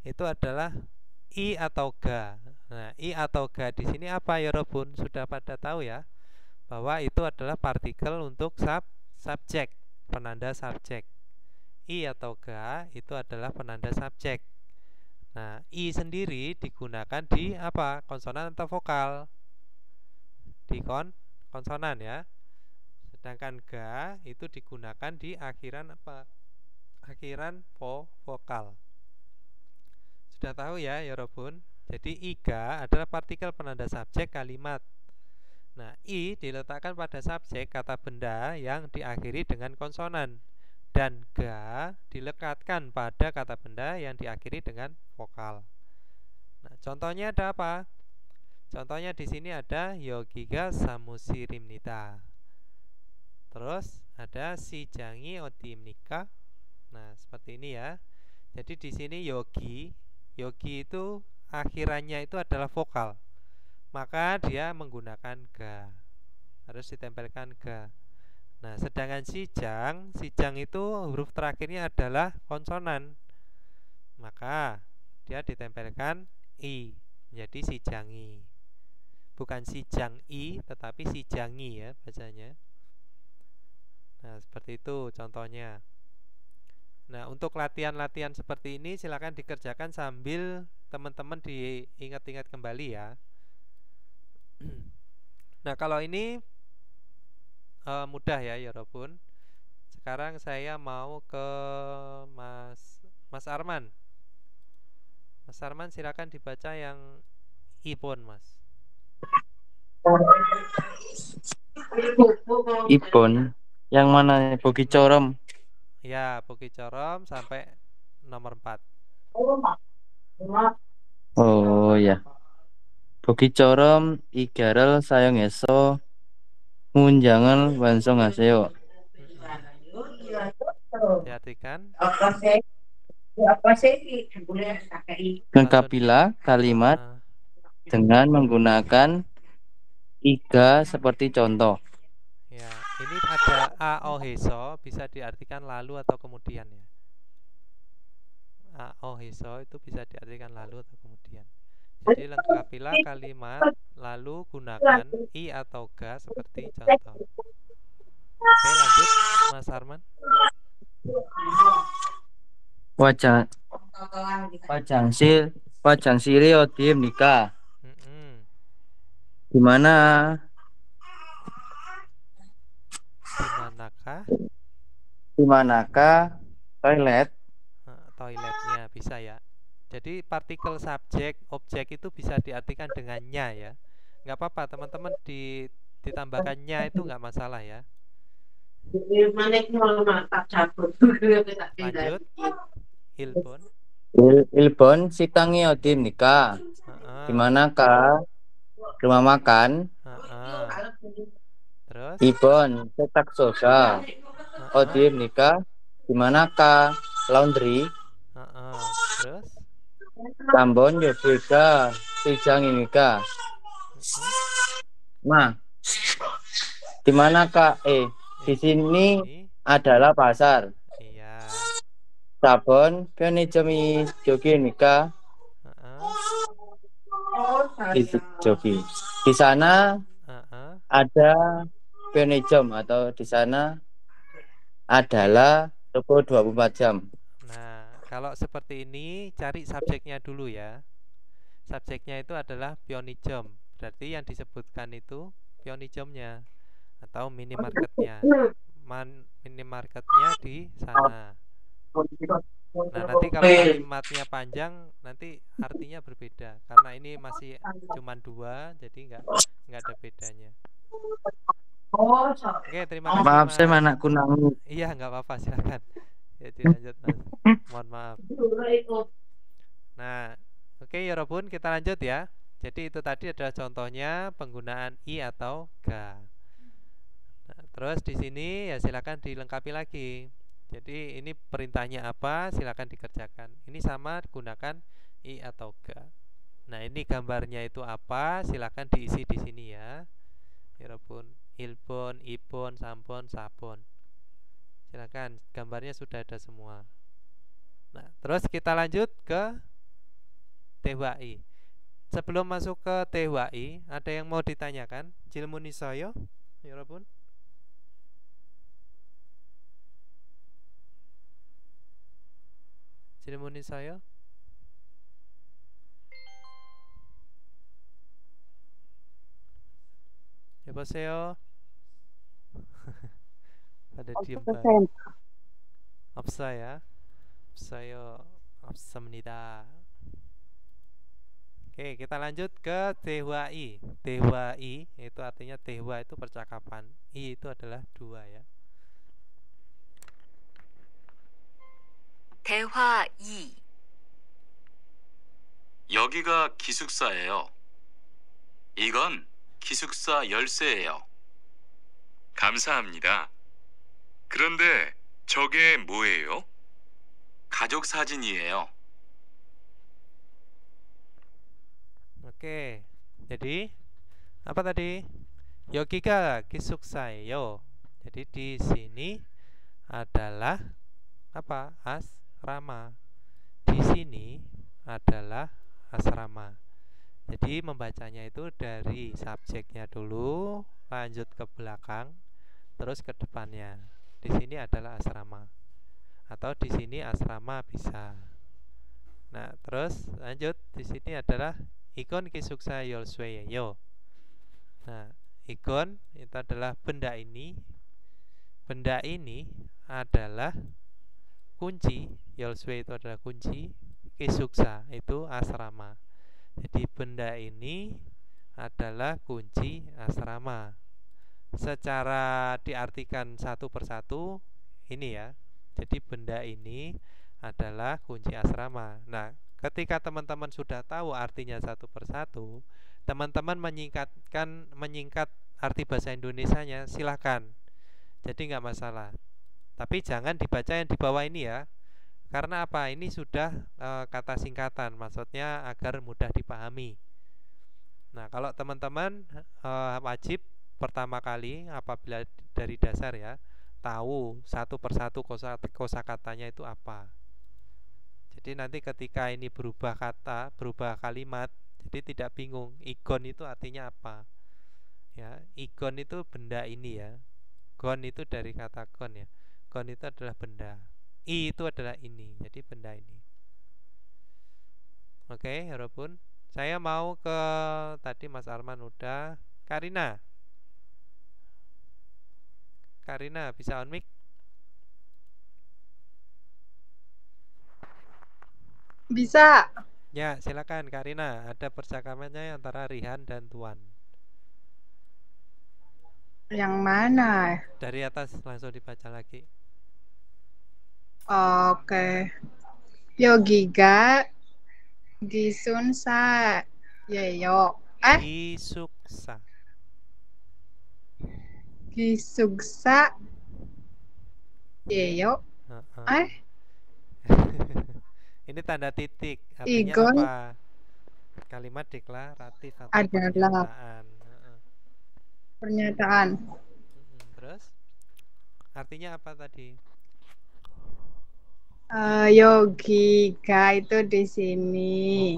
[SPEAKER 1] Itu adalah i atau ga. Nah, i atau ga di sini apa ya Robun? Sudah pada tahu ya, bahwa itu adalah partikel untuk subjek, penanda subjek. I atau ga itu adalah penanda subjek. Nah, i sendiri digunakan di apa? Konsonan atau vokal? Di konsonan ya. Sedangkan ga itu digunakan di akhiran apa? Akhiran vokal. Sudah tahu ya, Yorobun? Jadi iga adalah partikel penanda subjek kalimat. Nah, i diletakkan pada subjek kata benda yang diakhiri dengan konsonan, dan ga dilekatkan pada kata benda yang diakhiri dengan vokal. Nah, contohnya ada apa? Contohnya di sini ada Yogiga Samusirimnita. Terus ada Sijangi Odimnika. Nah, seperti ini ya. Jadi di sini yogi itu akhirannya itu adalah vokal, maka dia menggunakan ga, harus ditempelkan ga. Nah, sedangkan sijang itu huruf terakhirnya adalah konsonan, maka dia ditempelkan i, jadi sijangi. Bukan sijang i, tetapi sijangi ya bacanya. Nah, seperti itu contohnya. Nah, untuk latihan-latihan seperti ini silakan dikerjakan sambil teman-teman diingat-ingat kembali ya. Nah, kalau ini mudah ya Yorobun. Sekarang saya mau ke Mas Arman. Mas Arman silakan dibaca yang Ibon, Mas.
[SPEAKER 7] Ibon. Yang mana? Bogi Corom.
[SPEAKER 1] Ya, Bogi Corom sampai nomor 4.
[SPEAKER 7] Oh ya. Bogi Corom Igarel sayang eso ngunjangan wansong aseo.
[SPEAKER 1] Perhatikan.
[SPEAKER 7] Lengkapilah kalimat dengan menggunakan iga seperti contoh.
[SPEAKER 1] Ya, ini ada aoheso, bisa diartikan lalu atau kemudian ya. Aoheso itu bisa diartikan lalu atau kemudian. Jadi lengkapilah kalimat lalu gunakan i atau ga seperti contoh. Oke, lanjut Mas Arman.
[SPEAKER 7] Wajang wajang siri odim nikah.
[SPEAKER 1] Mm-mm.
[SPEAKER 7] Di mana dimanakah toilet?
[SPEAKER 1] Toiletnya bisa ya. Jadi partikel subjek objek itu bisa diartikan dengan nya ya. Nggak apa-apa teman-teman ditambahkan nya itu nggak masalah ya. Lanjut Ilbon.
[SPEAKER 7] Ilbon sitangi odim nikah. Di manakah rumah makan?
[SPEAKER 1] Terus
[SPEAKER 7] Ibon cetak soda odim nikah. Di manakah laundry?
[SPEAKER 1] Terus
[SPEAKER 7] Tambon Yogyakarta Sijang nikah. Nah, di manakah di sini adalah pasar.
[SPEAKER 1] Iya.
[SPEAKER 7] Sabon Pionijemi Jogi nikah. Di Jogi. Di sana ada Pionijem atau di sana adalah toko 24 jam.
[SPEAKER 1] Nah, kalau seperti ini cari subjeknya dulu ya. Subjeknya itu adalah Pionijem. Berarti yang disebutkan itu Pionijemnya atau minimarketnya. Minimarketnya di sana. Nah, nanti kalau kalimatnya panjang nanti artinya berbeda karena ini masih cuma 2, jadi nggak ada bedanya. Oke, terima kasih.
[SPEAKER 7] Maaf,
[SPEAKER 1] Mas.
[SPEAKER 7] saya anakku nangis.
[SPEAKER 1] Iya, nggak apa-apa, silakan. Ya, dilanjut Mas. Mohon maaf. Nah, oke ya Robun, kita lanjut ya. Jadi itu tadi adalah contohnya penggunaan i atau ga. Nah, terus di sini ya silakan dilengkapi lagi. Jadi ini perintahnya apa, silakan dikerjakan. Ini sama gunakan i atau ga. Nah, ini gambarnya itu apa, silakan diisi di sini ya. Ya Robun, ilbon, ibon, sampon, sabon. Silakan, gambarnya sudah ada semua. Nah, terus kita lanjut ke TWI. Sebelum masuk ke TWI, ada yang mau ditanyakan? Jilmunisoyo, ya Robun. Jilmunisoyo. 여보세요. pada diem banget. 없어요. 없어요. 없습니다. Oke, kita lanjut ke TWI. TWI itu artinya tehwa itu percakapan. I itu adalah 2 ya.
[SPEAKER 2] 대화 2.
[SPEAKER 3] 여기가 기숙사예요. 이건 기숙사 열쇠예요. 감사합니다. 그런데 저게 뭐예요? 가족 사진이에요.
[SPEAKER 1] Oke, jadi apa tadi? 여기가 기숙사예요. Jadi di sini adalah apa? Asrama. Di sini adalah asrama. Jadi membacanya itu dari subjeknya dulu, lanjut ke belakang, terus ke depannya. Di sini adalah asrama. Atau di sini asrama bisa. Nah, terus lanjut di sini adalah ikon 기숙사 열쇠예요. Nah, ikon itu adalah benda ini. Benda ini adalah kunci. 열쇠 itu adalah kunci. 기숙사 itu asrama. Jadi benda ini adalah kunci asrama. Secara diartikan satu persatu ini ya. Jadi benda ini adalah kunci asrama. Nah, ketika teman-teman sudah tahu artinya satu persatu, teman-teman menyingkat arti bahasa Indonesianya, silahkan. Jadi nggak masalah. Tapi jangan dibaca yang di bawah ini ya. Karena apa? Ini sudah kata singkatan, maksudnya agar mudah dipahami. Nah, kalau teman-teman wajib pertama kali apabila dari dasar ya, tahu satu persatu kosakatanya itu apa. Jadi nanti ketika ini berubah kata, berubah kalimat, Jadi tidak bingung igon itu artinya apa. Ya, igon itu benda ini ya. Gon itu dari kata gon ya. Gon itu adalah benda. I itu adalah ini. Jadi benda ini. Oke, walaupun saya mau ke tadi Mas Arman udah. Karina. Karina bisa on mic?
[SPEAKER 8] Bisa.
[SPEAKER 1] Ya, silakan Karina. Ada percakapannya antara Rihan dan Tuan.
[SPEAKER 8] Yang mana?
[SPEAKER 1] Dari atas langsung dibaca lagi.
[SPEAKER 8] Oke. Yogiga Gisunsa Yeyo.
[SPEAKER 1] Gisuksa.
[SPEAKER 8] Gisugsa Yeyo.
[SPEAKER 1] Heeh. Ini tanda titik. Artinya
[SPEAKER 8] Igon
[SPEAKER 1] apa? Kalimat deklaratif atau
[SPEAKER 8] adalah
[SPEAKER 1] pernyataan.
[SPEAKER 8] pernyataan.
[SPEAKER 1] Terus artinya apa tadi?
[SPEAKER 8] Yogiga itu di sini.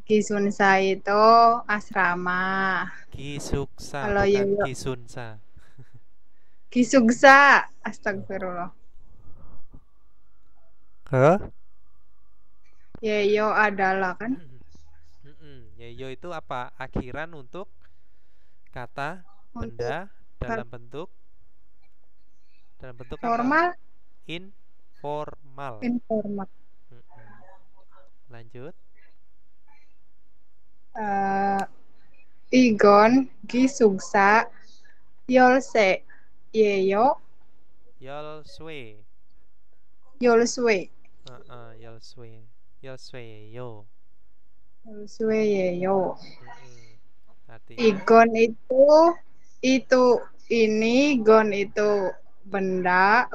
[SPEAKER 8] Gisunsa itu asrama.
[SPEAKER 1] Gisuksa
[SPEAKER 8] Kalau
[SPEAKER 1] bukan
[SPEAKER 8] Yeyo
[SPEAKER 1] Gisunsa.
[SPEAKER 8] Gisugsa. Astagfirullah.
[SPEAKER 1] Huh?
[SPEAKER 8] Yeyo adalah kan?
[SPEAKER 1] Yeyo itu apa? Akhiran untuk kata
[SPEAKER 8] Untuk
[SPEAKER 1] benda dalam bentuk
[SPEAKER 8] formal,
[SPEAKER 1] apa? Informal.
[SPEAKER 8] informal.
[SPEAKER 1] Lanjut.
[SPEAKER 8] Igon Gisugsa Yolse Yeyo
[SPEAKER 1] Yolswe.
[SPEAKER 8] Yolswe.
[SPEAKER 1] Yolswe. Yolswe yo.
[SPEAKER 8] Yolswe Yeyo.
[SPEAKER 1] Artinya
[SPEAKER 8] Igon itu ini, gon itu benda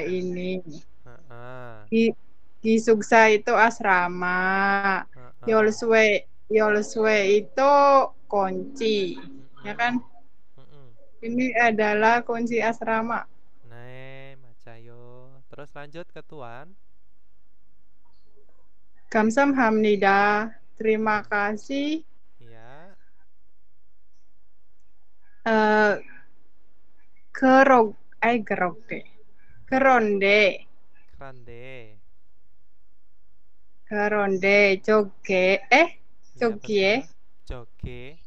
[SPEAKER 8] ini. Gisugsa itu asrama. Yolswe itu kunci, ya kan? Ini adalah kunci asrama.
[SPEAKER 1] macayo. Terus lanjut ke Tuan.
[SPEAKER 8] Kamsahamnida, terima kasih.
[SPEAKER 1] Ya.
[SPEAKER 8] Keronde. Joge. Jogie.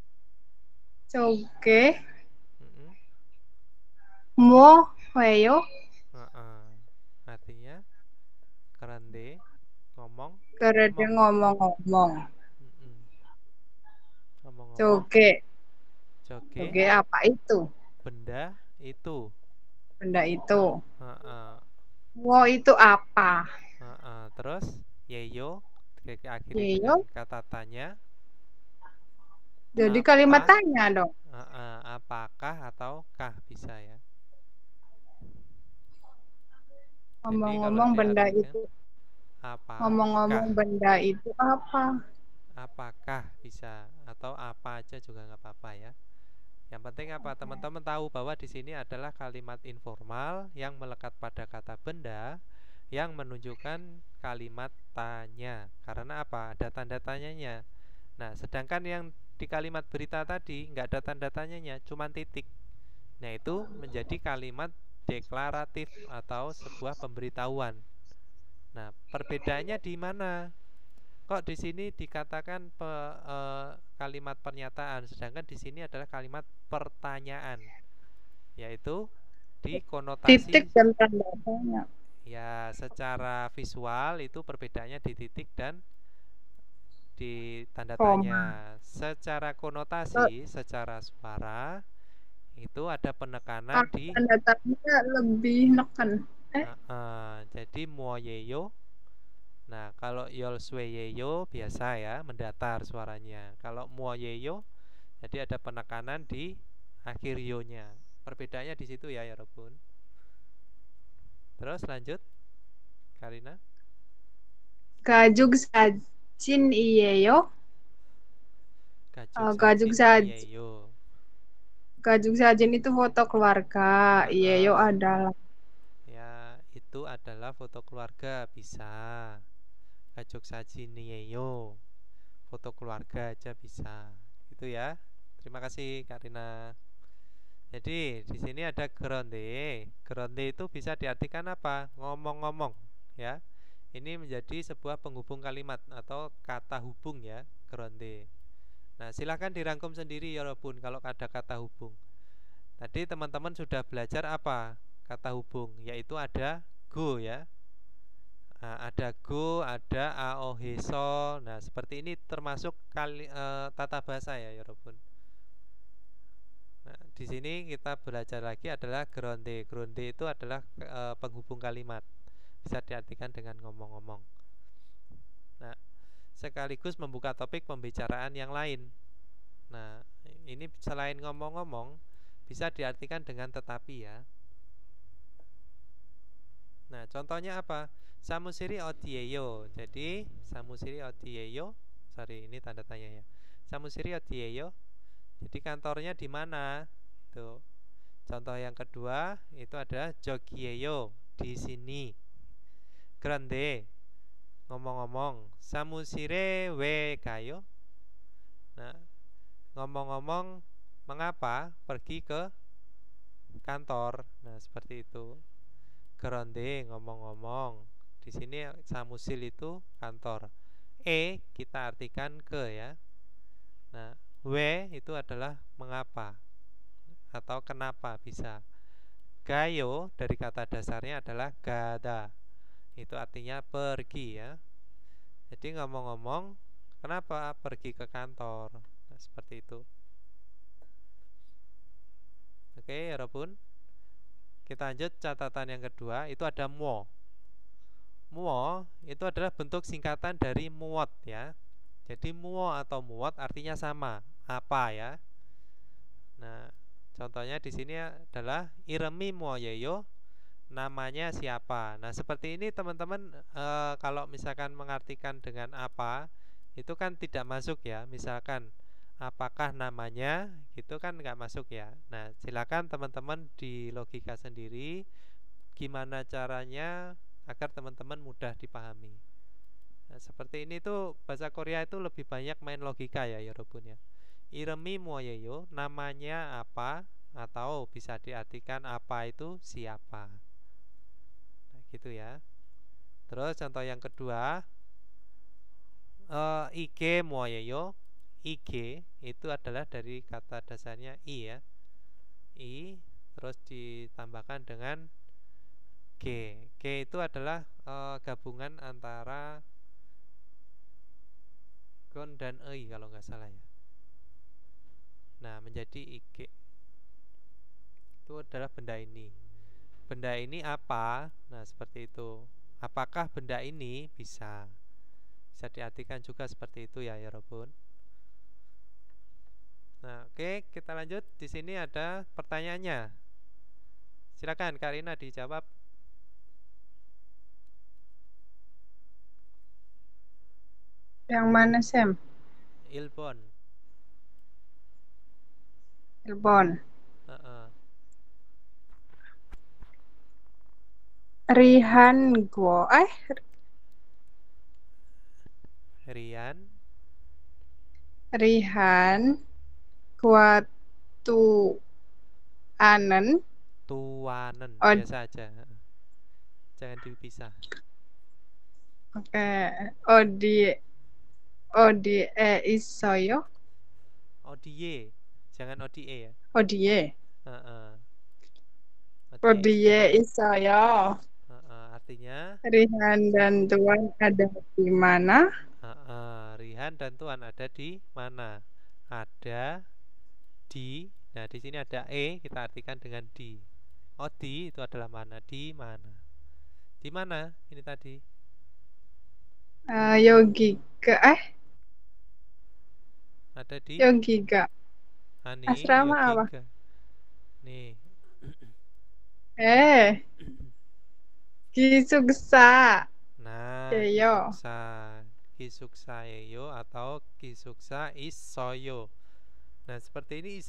[SPEAKER 8] Joge. Mo Heyo.
[SPEAKER 1] Artinya kerande ngomong.
[SPEAKER 8] Kerende ngomong-ngomong. Joge. Joge apa itu?
[SPEAKER 1] Benda itu.
[SPEAKER 8] Wo itu apa?
[SPEAKER 1] Terus yeyo akhirnya
[SPEAKER 8] Yeyo.
[SPEAKER 1] dengan kata tanya.
[SPEAKER 8] Jadi kalimat tanya dong.
[SPEAKER 1] Apakah atau kah bisa ya.
[SPEAKER 8] Ngomong-ngomong benda itu. Ngomong-ngomong benda itu apa?
[SPEAKER 1] Apakah bisa atau apa aja juga nggak apa-apa ya. Yang penting apa? Teman-teman tahu bahwa di sini adalah kalimat informal yang melekat pada kata benda yang menunjukkan kalimat tanya. Karena apa? Ada tanda tanyanya. Nah, sedangkan yang di kalimat berita tadi nggak ada tanda tanyanya, cuma titik. Nah, itu menjadi kalimat deklaratif atau sebuah pemberitahuan. Nah, perbedaannya di mana? Kok di sini dikatakan kalimat pernyataan, sedangkan di sini adalah kalimat pertanyaan, yaitu di konotasi
[SPEAKER 8] titik dan tanda tanya.
[SPEAKER 1] Ya, secara visual itu perbedaannya di titik dan di tanda tanya. Secara konotasi, secara suara itu ada penekanan di
[SPEAKER 8] tanda tanya lebih neken.
[SPEAKER 1] Jadi muoyeyo. Nah, kalau yolsweyeyo biasa ya, mendatar suaranya. Kalau muoyeyo, jadi ada penekanan di akhir yo-nya. Perbedaannya di situ ya, Robun. Terus lanjut, Karina.
[SPEAKER 8] Gajuk sajin iyeyo. Gajuk sajin itu foto keluarga. Iyeyo adalah.
[SPEAKER 1] Ya, itu adalah foto keluarga bisa. Gajuk sajin iyeyo. foto keluarga aja bisa. Itu ya. Terima kasih Kak Rina. Jadi di sini ada geronde. Geronde itu bisa diartikan apa? Ngomong-ngomong, ya. Ini menjadi sebuah penghubung kalimat atau kata hubung ya, geronde. Nah, silahkan dirangkum sendiri ya Robun kalau ada kata hubung. Tadi teman-teman sudah belajar apa kata hubung, yaitu ada go ya. Nah, ada go, ada aoheso. Nah, seperti ini termasuk tata bahasa ya Robun. Nah, di sini kita belajar lagi adalah geronde. Geronde itu adalah penghubung kalimat. Bisa diartikan dengan ngomong-ngomong. Nah, sekaligus membuka topik pembicaraan yang lain. Nah, ini selain ngomong-ngomong bisa diartikan dengan tetapi ya. Nah, contohnya apa? Samusiri odieyo. Jadi, samusiri odieyo. Sorry, ini tanda tanya ya. Samusiri odieyo. Jadi kantornya di mana? Tuh. Contoh yang kedua itu adalah jogieyo, di sini. Grande. Ngomong-ngomong, samusire we kayo. Nah, ngomong-ngomong, mengapa pergi ke kantor? Nah, seperti itu. Grande ngomong-ngomong. Di sini samusil itu kantor. Kita artikan ke ya. Nah, we itu adalah mengapa atau kenapa bisa. Gayo dari kata dasarnya adalah gada. Itu artinya pergi ya. Jadi ngomong-ngomong, kenapa pergi ke kantor? Nah, seperti itu. Oke, ya Robun. Kita lanjut catatan yang kedua, itu ada mo. Mo itu adalah bentuk singkatan dari muot ya. Jadi muo atau muot artinya sama, apa ya. Nah, contohnya di sini adalah iremi muoyeyo, namanya siapa. Nah, seperti ini teman-teman kalau misalkan mengartikan dengan apa, itu kan tidak masuk ya. Misalkan apakah namanya, gitu kan nggak masuk ya. Nah, silakan teman-teman di logika sendiri gimana caranya agar teman-teman mudah dipahami. Nah, seperti ini tuh bahasa Korea itu lebih banyak main logika ya Robun ya. Iremi muoyeyo, namanya apa, atau bisa diartikan apa itu siapa. Nah, gitu ya. Terus contoh yang kedua, ige muoyeyo. Ig itu adalah dari kata dasarnya i ya. I terus ditambahkan dengan g. G itu adalah gabungan antara gon dan ei kalau nggak salah ya. Nah, menjadi ig. Itu adalah benda ini. Benda ini apa? Nah, seperti itu. Apakah benda ini bisa diartikan juga seperti itu ya Robun. Nah, oke, kita lanjut. Di sini ada pertanyaannya. Silakan Karina dijawab.
[SPEAKER 8] Yang mana, Sam?
[SPEAKER 1] Ilbon.
[SPEAKER 8] Ilbon. Rihan Guo. Rihan Tuanen.
[SPEAKER 1] Biasa aja. Jangan dipisah.
[SPEAKER 8] Oke. Isoyo.
[SPEAKER 1] Odie. Jangan odie ya.
[SPEAKER 8] Odie.
[SPEAKER 1] Odie
[SPEAKER 8] Isoyo.
[SPEAKER 1] Artinya
[SPEAKER 8] Rihan dan Tuan ada di mana?
[SPEAKER 1] Rihan dan Tuan ada di mana? Ada di. Nah, di sini ada kita artikan dengan di. Di itu adalah mana? Di mana? Di mana ini tadi?
[SPEAKER 8] Yogika.
[SPEAKER 1] Ada di
[SPEAKER 8] Yogika. Asrama
[SPEAKER 1] Yogika.
[SPEAKER 8] apa?
[SPEAKER 1] Nih.
[SPEAKER 8] Kisuksa.
[SPEAKER 1] Nah,
[SPEAKER 8] Yeyo.
[SPEAKER 1] Kisuksa yeyo atau Kisuksa isoyo. Nah, seperti ini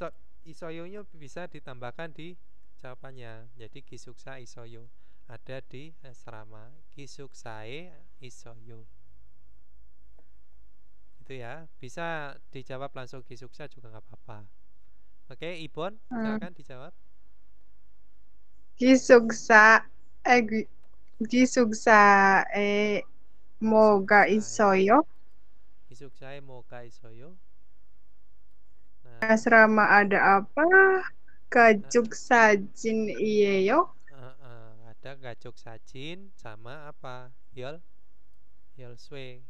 [SPEAKER 1] isoyonya bisa ditambahkan di jawabannya. Jadi Kisuksa isoyo ada di asrama. Kisuksae isoyo. Itu Gitu ya. Bisa dijawab langsung Gisuksa juga nggak apa-apa. Oke, Ibon, silakan dijawab.
[SPEAKER 8] Gisugsa, gisugsa, moga isoyo.
[SPEAKER 1] Gisuksae moga isoyo.
[SPEAKER 8] Asrama ada apa? Gajuk sajin iyeyo.
[SPEAKER 1] Ada gajuk sajin sama apa? Yolswe.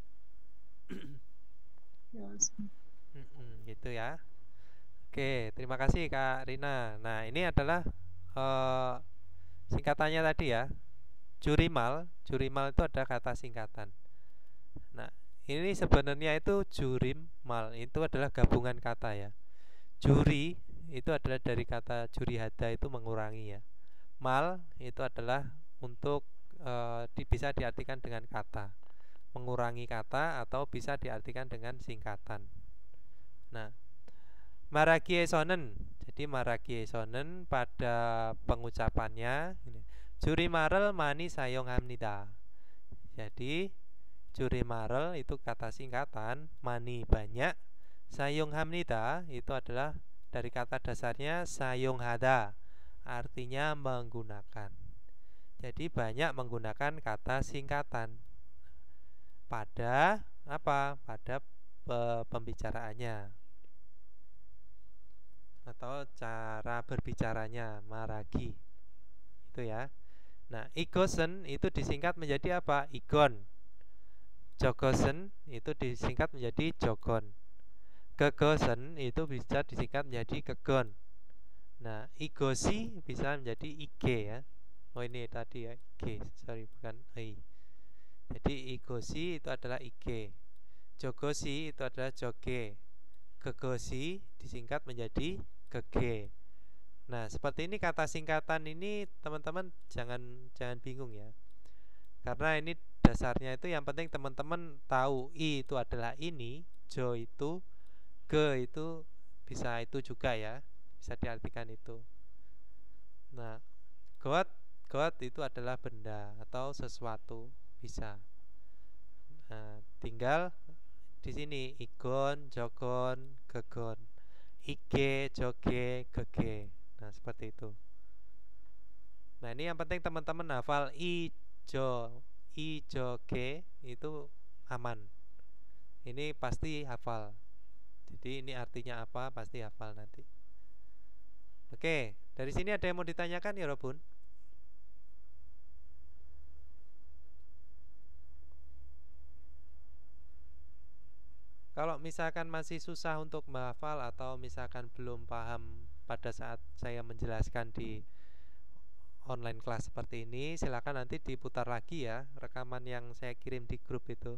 [SPEAKER 1] Gitu ya. Oke, terima kasih Kak Rina. Nah, ini adalah singkatannya tadi ya. Jurimal itu ada kata singkatan. Nah, ini sebenarnya itu jurimal itu adalah gabungan kata ya. Juri itu adalah dari kata juri hada itu mengurangi ya. Mal itu adalah untuk bisa diartikan dengan kata, mengurangi kata, atau bisa diartikan dengan singkatan. Nah, Marakie sonen. Jadi Marakie sonen pada pengucapannya juri marel mani sayong hamnida. Jadi juri marel itu kata singkatan, mani banyak, sayong hamnida itu adalah dari kata dasarnya sayong hada, artinya menggunakan. Jadi banyak menggunakan kata singkatan pada apa? Pada pembicaraannya atau cara berbicaranya, maragi. Itu ya. Nah, igosen itu disingkat menjadi apa? Igon. Jogosen itu disingkat menjadi jogon. Gegosen itu bisa disingkat menjadi gegon. Nah, igosi bisa menjadi ige ya. Oh, ini tadi ya, ige, sorry bukan i. Jadi igosi itu adalah ige. Jogosi itu adalah joge. Gegosi disingkat menjadi gege. Nah, seperti ini kata singkatan ini teman-teman jangan bingung ya. Karena ini dasarnya itu yang penting teman-teman tahu i itu adalah ini, jo itu, ge itu bisa itu juga ya. Bisa diartikan itu. Nah, God itu adalah benda atau sesuatu, bisa. Nah, tinggal di sini igon, jogon, gegon, ige, joge, gege. Nah, seperti itu. Nah, ini yang penting teman-teman hafal ijoge itu aman. Ini pasti hafal. Jadi ini artinya apa pasti hafal nanti. Oke, dari sini ada yang mau ditanyakan ya Robun? Kalau misalkan masih susah untuk menghafal atau misalkan belum paham pada saat saya menjelaskan di online kelas seperti ini, silakan nanti diputar lagi ya rekaman yang saya kirim di grup itu.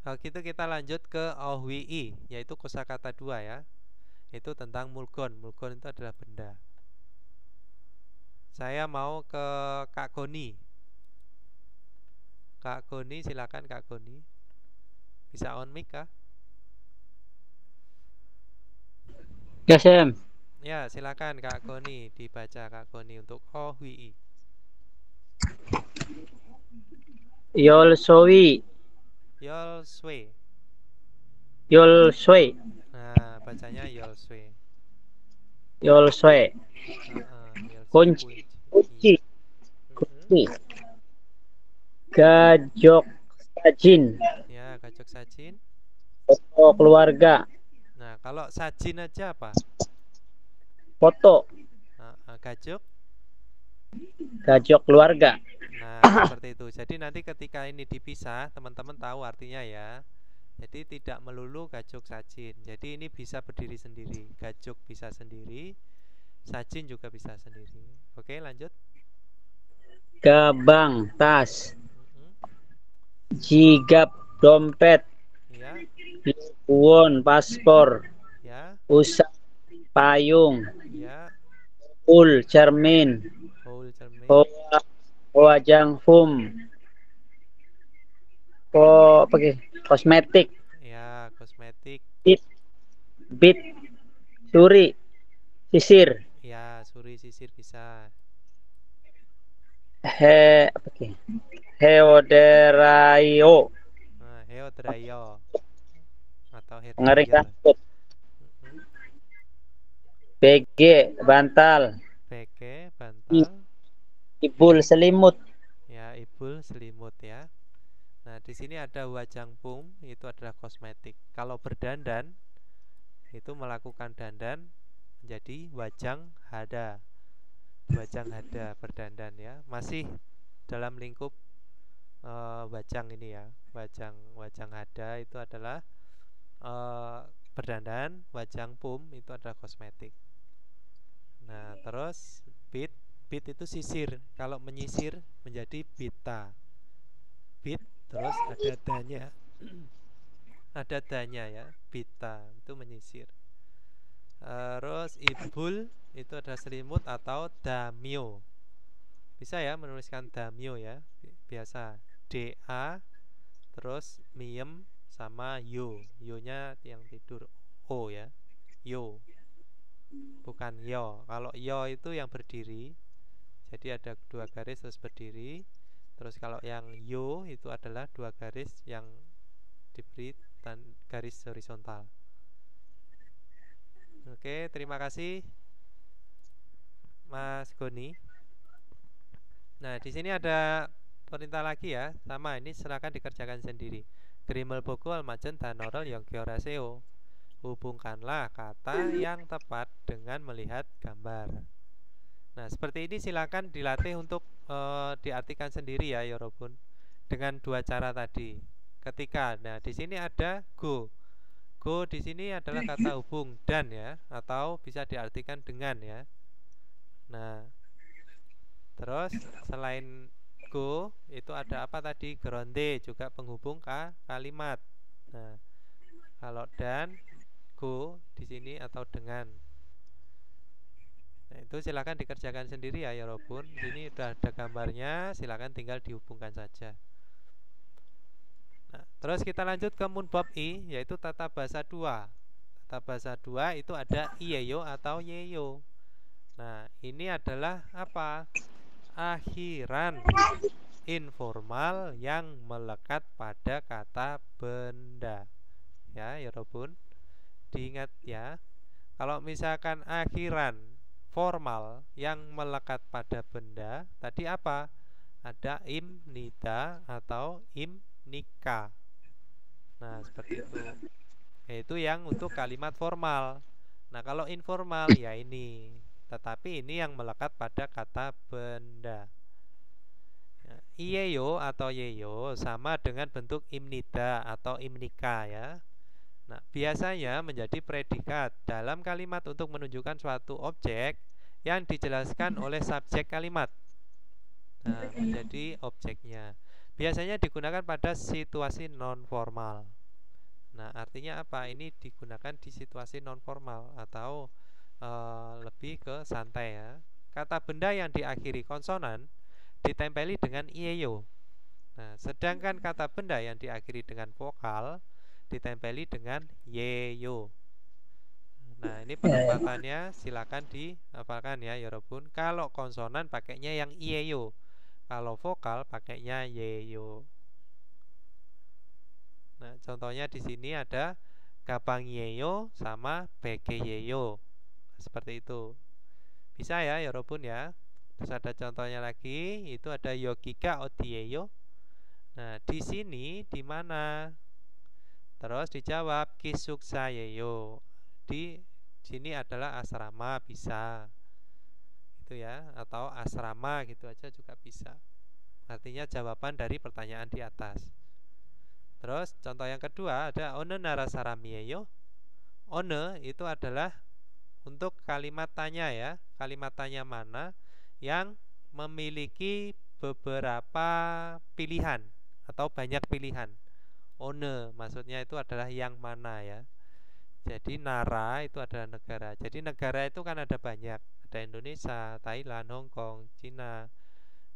[SPEAKER 1] Kalau gitu kita lanjut ke ohwi, yaitu kosakata 2 ya. Itu tentang mulgon. Mulgon itu adalah benda. Saya mau ke Kak Goni. Kak Goni, silakan Kak Goni. Bisa on mic kah?
[SPEAKER 9] Ya, Sam.
[SPEAKER 1] Ya, silakan Kak Goni dibaca Kak Goni untuk ohwi.
[SPEAKER 9] Yolsoi.
[SPEAKER 1] Yolswe.
[SPEAKER 9] Yolswe.
[SPEAKER 1] Nah, bacanya Yolswe.
[SPEAKER 9] Yolswe. Kunci. Kunci. Kunci. Gajok sajin.
[SPEAKER 1] Ya, gajok sajin.
[SPEAKER 9] Foto keluarga.
[SPEAKER 1] Nah, kalau sajin aja apa?
[SPEAKER 9] Foto.
[SPEAKER 1] Gajok.
[SPEAKER 9] Gajok keluarga.
[SPEAKER 1] Nah, seperti itu. Jadi nanti ketika ini dipisah, teman-teman tahu artinya ya. Jadi tidak melulu gajok sajin. Jadi ini bisa berdiri sendiri. Gajok bisa sendiri, sajin juga bisa sendiri. Oke, lanjut.
[SPEAKER 9] Gabang, tas. Jigap, dompet.
[SPEAKER 1] Ya.
[SPEAKER 9] Won, paspor.
[SPEAKER 1] Ya.
[SPEAKER 9] Usap, payung.
[SPEAKER 1] Ya.
[SPEAKER 9] Ul, cermin.
[SPEAKER 1] Ul, cermin.
[SPEAKER 9] Wajang fum. Kosmetik.
[SPEAKER 1] Ya, kosmetik.
[SPEAKER 9] Bit, suri, sisir.
[SPEAKER 1] Ya, suri, sisir bisa.
[SPEAKER 9] Heoderaio.
[SPEAKER 1] Nah, hair dryer atau hair
[SPEAKER 9] Pengering
[SPEAKER 1] dryer.
[SPEAKER 9] rambut. BG, bantal.
[SPEAKER 1] BG, bantal.
[SPEAKER 9] Ibul, selimut.
[SPEAKER 1] Ya, ibul, selimut ya. Nah, di sini ada wajangpum, itu adalah kosmetik. Kalau berdandan, itu melakukan dandan menjadi wajang hada. Wajang hada berdandan ya. Masih dalam lingkup wajang ini ya. Wajang hada itu adalah berdandan, wajangpum itu adalah kosmetik. Nah, terus bit itu sisir. Kalau menyisir menjadi bita. Bit terus ada danya. Ada danya ya, bita itu menyisir. Terus ibul itu adalah selimut atau damio. Bisa ya menuliskan damio ya. Biasa DA terus miem sama yo. Yo-nya yang tidur O ya. Yo. Bukan yo. Kalau yo itu yang berdiri. Jadi ada 2 garis terus berdiri. Terus kalau yang yo itu adalah 2 garis yang diberi garis horizontal. Oke, terima kasih Mas Goni. Nah, di sini ada perintah lagi ya. Sama, ini silakan dikerjakan sendiri. Grimel boku almajen danorol yongkioraseo. Hubungkanlah kata yang tepat dengan melihat gambar. Nah, seperti ini silakan dilatih untuk diartikan sendiri ya, Yorobun. Dengan 2 cara tadi. Ketika, nah di sini ada go. Go di sini adalah kata hubung dan ya, atau bisa diartikan dengan ya. Nah, terus selain go itu ada apa tadi? Geronde juga penghubung kalimat. Nah, kalau dan go di sini atau dengan. Nah, itu silakan dikerjakan sendiri ya, Yorobun. Ini sudah ada gambarnya, silakan tinggal dihubungkan saja. Nah, terus kita lanjut ke munbab i, yaitu tata bahasa 2. Tata bahasa 2 itu ada iyeyo atau yeyo. Nah, ini adalah apa? Akhiran informal yang melekat pada kata benda. Ya, Yorobun. Diingat ya. Kalau misalkan akhiran formal yang melekat pada benda, tadi apa? Ada imnida atau imnika. Nah, seperti itu. Yaitu yang untuk kalimat formal. Nah, kalau informal ya ini. Tetapi ini yang melekat pada kata benda. Iyeyo atau yeyo sama dengan bentuk imnida atau imnika ya. Nah, biasanya menjadi predikat dalam kalimat untuk menunjukkan suatu objek yang dijelaskan oleh subjek kalimat. Nah, menjadi objeknya. Biasanya digunakan pada situasi non formal. Nah, artinya apa? Ini digunakan di situasi non formal atau lebih ke santai ya. Kata benda yang diakhiri konsonan ditempeli dengan iyeyo. Nah, sedangkan kata benda yang diakhiri dengan vokal ditempeli dengan yeyo. Nah, ini penempatannya silakan dihafalkan ya, Yorobun. Kalau konsonan pakainya yang iyeyo. Kalau vokal pakainya yeyo. Nah, contohnya di sini ada gabang yeyo sama bege yeyo. Seperti itu. Bisa ya, Yorobun ya. Terus ada contohnya lagi, itu ada yogika odieyo. Nah, di sini di mana? Terus dijawab kisuksayeyo. Di sini adalah asrama, bisa. Itu ya, atau asrama gitu aja juga bisa. Artinya jawaban dari pertanyaan di atas. Terus contoh yang kedua ada one narasaramiyeyo. One itu adalah untuk kalimat tanya ya. Kalimat tanya mana yang memiliki beberapa pilihan atau banyak pilihan. One maksudnya itu adalah yang mana ya. Jadi nara itu adalah negara. Jadi negara itu kan ada banyak. Ada Indonesia, Thailand, Hong Kong, Cina,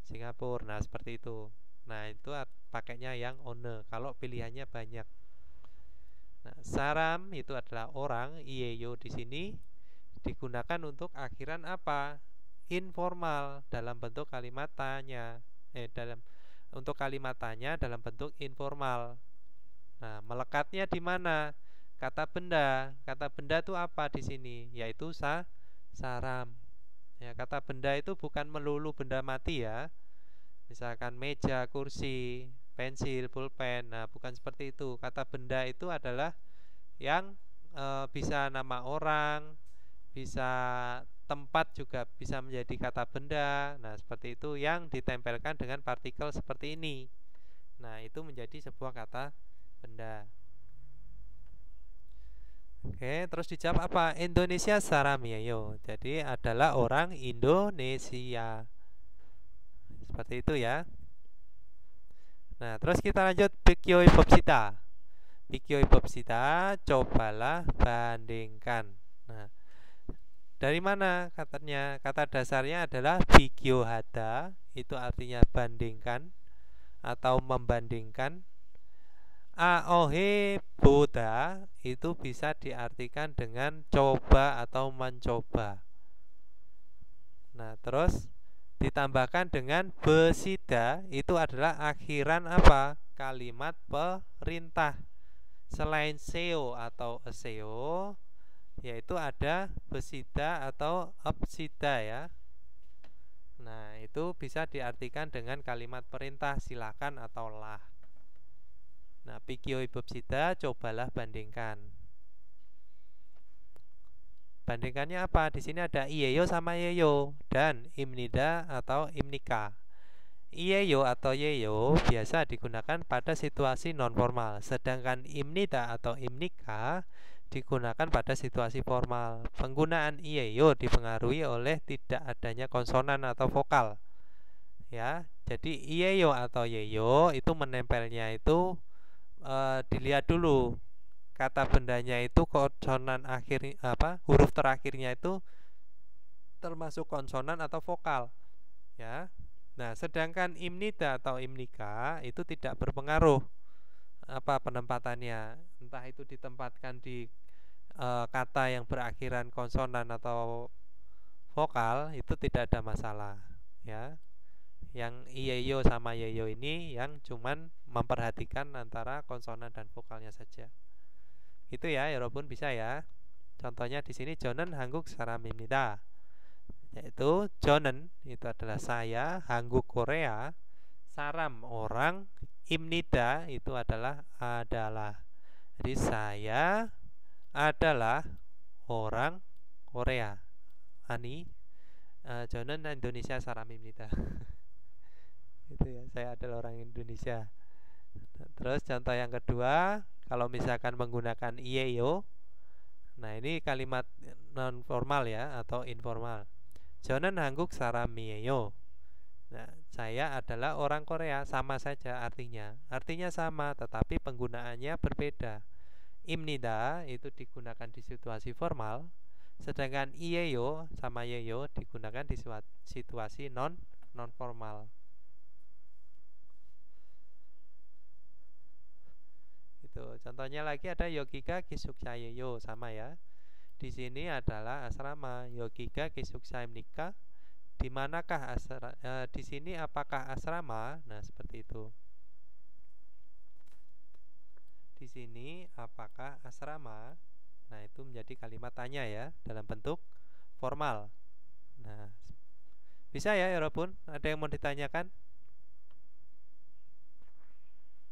[SPEAKER 1] Singapura. Nah, seperti itu. Nah, itu pakainya yang one kalau pilihannya banyak. Nah, saram itu adalah orang, iyeyo di sini digunakan untuk akhiran apa? Informal dalam bentuk kalimat tanya. Untuk kalimat tanya dalam bentuk informal. Nah, melekatnya di mana? Kata benda. Kata benda itu apa di sini? Yaitu saram. Ya, kata benda itu bukan melulu benda mati ya. Misalkan meja, kursi, pensil, pulpen. Nah, bukan seperti itu. Kata benda itu adalah yang bisa nama orang, bisa tempat, juga bisa menjadi kata benda. Nah, seperti itu yang ditempelkan dengan partikel seperti ini. Nah, itu menjadi sebuah kata benda. Oke, terus dijawab apa? Indonesia Saramieyo. Jadi adalah orang Indonesia. Seperti itu ya. Nah, terus kita lanjut Bikyoi Bobsita. Bikyoi Bobsita, cobalah bandingkan. Nah, dari mana katanya? Kata dasarnya adalah Bikyo Hada, itu artinya bandingkan atau membandingkan. Aohe Boda itu bisa diartikan dengan coba atau mencoba. Nah, terus ditambahkan dengan besida, itu adalah akhiran apa? Kalimat perintah. Selain seo atau eseo, yaitu ada besida atau absida ya. Nah, itu bisa diartikan dengan kalimat perintah, silakan atau lah. Nah, Bikyoi Bobsita, cobalah bandingkan. Bandingkannya apa? Di sini ada Iyeyo sama Yeyo dan Imnida atau Imnika. Iyeyo atau Yeyo biasa digunakan pada situasi non formal, sedangkan Imnida atau Imnika digunakan pada situasi formal. Penggunaan Iyeyo dipengaruhi oleh tidak adanya konsonan atau vokal. Ya, jadi Iyeyo atau Yeyo itu menempelnya itu dilihat dulu kata bendanya itu konsonan akhir huruf terakhirnya itu termasuk konsonan atau vokal ya. Nah, sedangkan Imnida atau Imnika itu tidak berpengaruh penempatannya, entah itu ditempatkan di kata yang berakhiran konsonan atau vokal, itu tidak ada masalah ya. Yang Iyeyo sama Yeyo ini yang cuman memperhatikan antara konsonan dan vokalnya saja. Itu ya, Yorobun bisa ya. Contohnya di sini Jonen Hangguk Saramimnida. Yaitu Jonen itu adalah saya, Hangguk Korea, Saram orang, Imnida itu adalah. Jadi saya adalah orang Korea. Ani Jonen Indonesia Saramimnida. Itu ya, saya adalah orang Indonesia. Terus contoh yang kedua, kalau misalkan menggunakan Iyeyo, nah ini kalimat non formal ya atau informal. Jonen Hangguk Saramieyo. Nah, saya adalah orang Korea, sama saja artinya. Artinya sama, tetapi penggunaannya berbeda. Imnida itu digunakan di situasi formal, sedangkan Iyeyo sama Yeyo digunakan di situasi non formal. Contohnya lagi ada Yogika Kisuksayeyo, sama ya. Di sini adalah asrama Yogika Kisuksayemnika. Di manakah di sini apakah asrama? Nah, seperti itu. Di sini apakah asrama? Nah, itu menjadi kalimat tanya ya dalam bentuk formal. Nah, bisa ya Yorobun? Ada yang mau ditanyakan?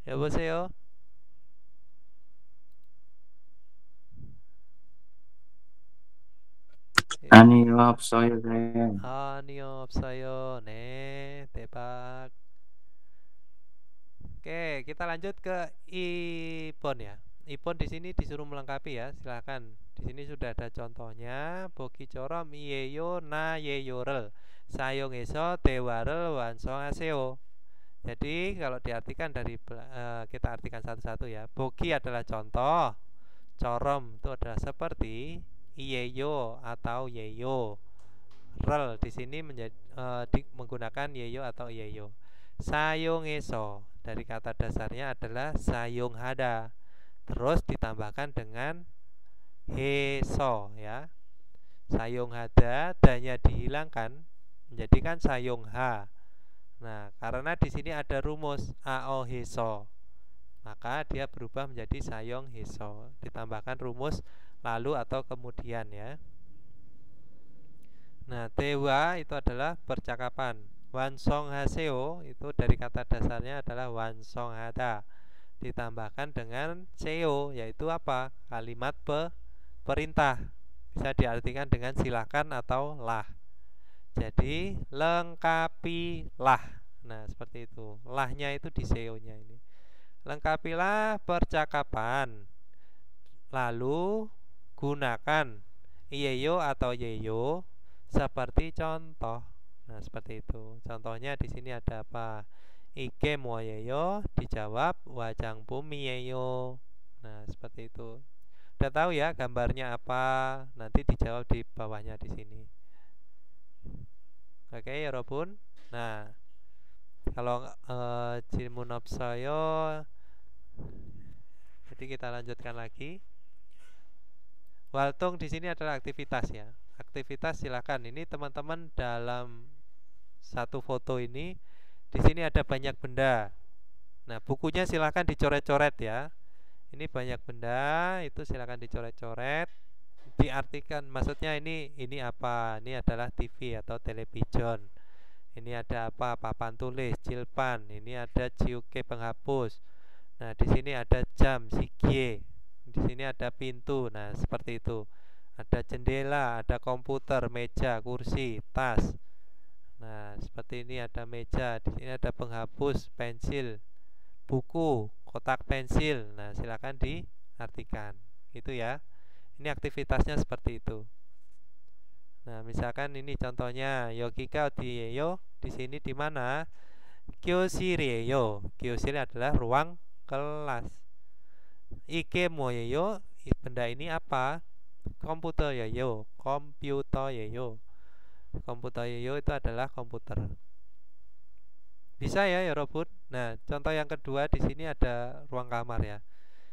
[SPEAKER 1] Ya boseyo.
[SPEAKER 7] 아니요, 없어요, 네.
[SPEAKER 1] 아니요, 없어요. 네, 대박. Oke, kita lanjut ke Ipon ya. Ipon di sini disuruh melengkapi ya. Silakan. Di sini sudah ada contohnya. Bogi corom Iyeyo na yeyorel sayong에서 대화를 완성하세요. Jadi kalau diartikan dari kita artikan satu-satu ya. Bogi adalah contoh, corom itu adalah seperti, Iyeyo atau Yeyo, rel di sini menggunakan Yeyo atau Iyeyo. Sayong에서 dari kata dasarnya adalah sayonghada, terus ditambahkan dengan heso ya. Sayonghada, danya dihilangkan menjadikan sayongha. Nah, karena di sini ada rumus aoheso. maka dia berubah menjadi sayong heso. Ditambahkan rumus lalu atau kemudian ya. Nah, tewa itu adalah percakapan. Wansong haseo itu dari kata dasarnya adalah wansong hada. Ditambahkan dengan seo, yaitu apa? Kalimat perintah. Bisa diartikan dengan silakan atau lah. Jadi lengkapilah. Nah, seperti itu. Lahnya itu di seo-nya ini. Lengkapilah percakapan. Lalu gunakan iyeyo atau yeyo seperti contoh. Nah, seperti itu. Contohnya di sini ada apa? Ike mo yeyo, dijawab wajang bumi yeyo. Nah, seperti itu. Udah tahu ya gambarnya apa? Nanti dijawab di bawahnya di sini. Oke, ya Robun. Nah, kalau 질문 없어요. Jadi kita lanjutkan lagi. Waltung di sini adalah aktivitas ya. Aktivitas silakan. Ini teman-teman dalam satu foto ini di sini ada banyak benda. Nah, bukunya silakan dicoret-coret ya. Ini banyak benda, itu silakan dicoret-coret, diartikan. Maksudnya ini apa? Ini adalah TV atau television. Ini ada apa? Papan tulis, cilpan. Ini ada ciuke penghapus. Nah, di sini ada jam, sikie. Di sini ada pintu. Nah, seperti itu. Ada jendela, ada komputer, meja, kursi, tas. Nah, seperti ini ada meja. Di sini ada penghapus, pensil, buku, kotak pensil. Nah, silakan diartikan. Itu ya. Ini aktivitasnya seperti itu. Nah, misalkan ini contohnya Yogika Odieyo di sini di mana? Kyoshireyo. Kyoshire adalah ruang kelas. Ike moyeyo, benda ini apa? Komputer yeyo. Komputer yeyo. Komputer yeyo itu adalah komputer. Bisa ya Robot. Nah, contoh yang kedua di sini ada ruang kamar ya.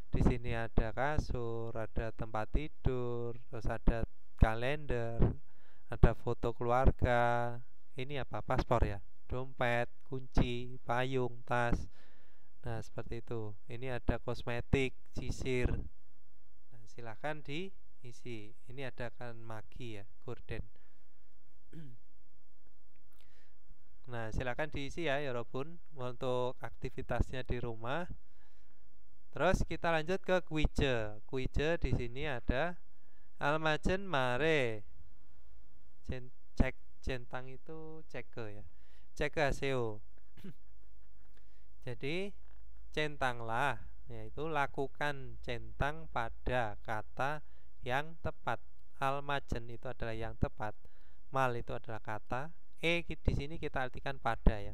[SPEAKER 1] Di sini ada kasur, ada tempat tidur, terus ada kalender, ada foto keluarga. Ini apa? Paspor ya. Dompet, kunci, payung, tas. Nah, seperti itu. Ini ada kosmetik, sisir. Nah, silahkan diisi. Ini ada kan magi ya, gorden. Nah, silakan diisi ya Robun untuk aktivitasnya di rumah. Terus kita lanjut ke kuije. Kuije di sini ada almajen mare. Cek centang itu ceke ya. Ceke haseo. Jadi centanglah, yaitu lakukan centang pada kata yang tepat. Almajen itu adalah yang tepat. Mal itu adalah kata. Di sini kita artikan pada ya.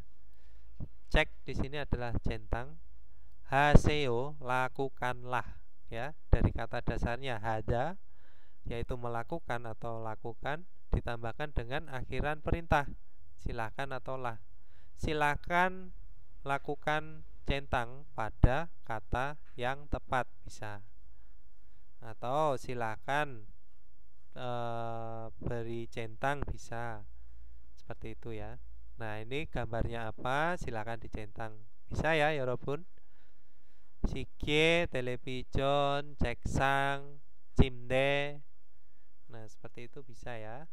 [SPEAKER 1] Cek di sini adalah centang. Haseo, lakukanlah ya. Dari kata dasarnya hada, yaitu melakukan atau lakukan, ditambahkan dengan akhiran perintah. Silakan atau lah. Silakan lakukan centang pada kata yang tepat, bisa. Atau silakan beri centang, bisa. Seperti itu ya. Nah, ini gambarnya apa? Silakan dicentang. Bisa ya Robun. Sikie, television, ceksang, cimde. Nah, seperti itu bisa ya.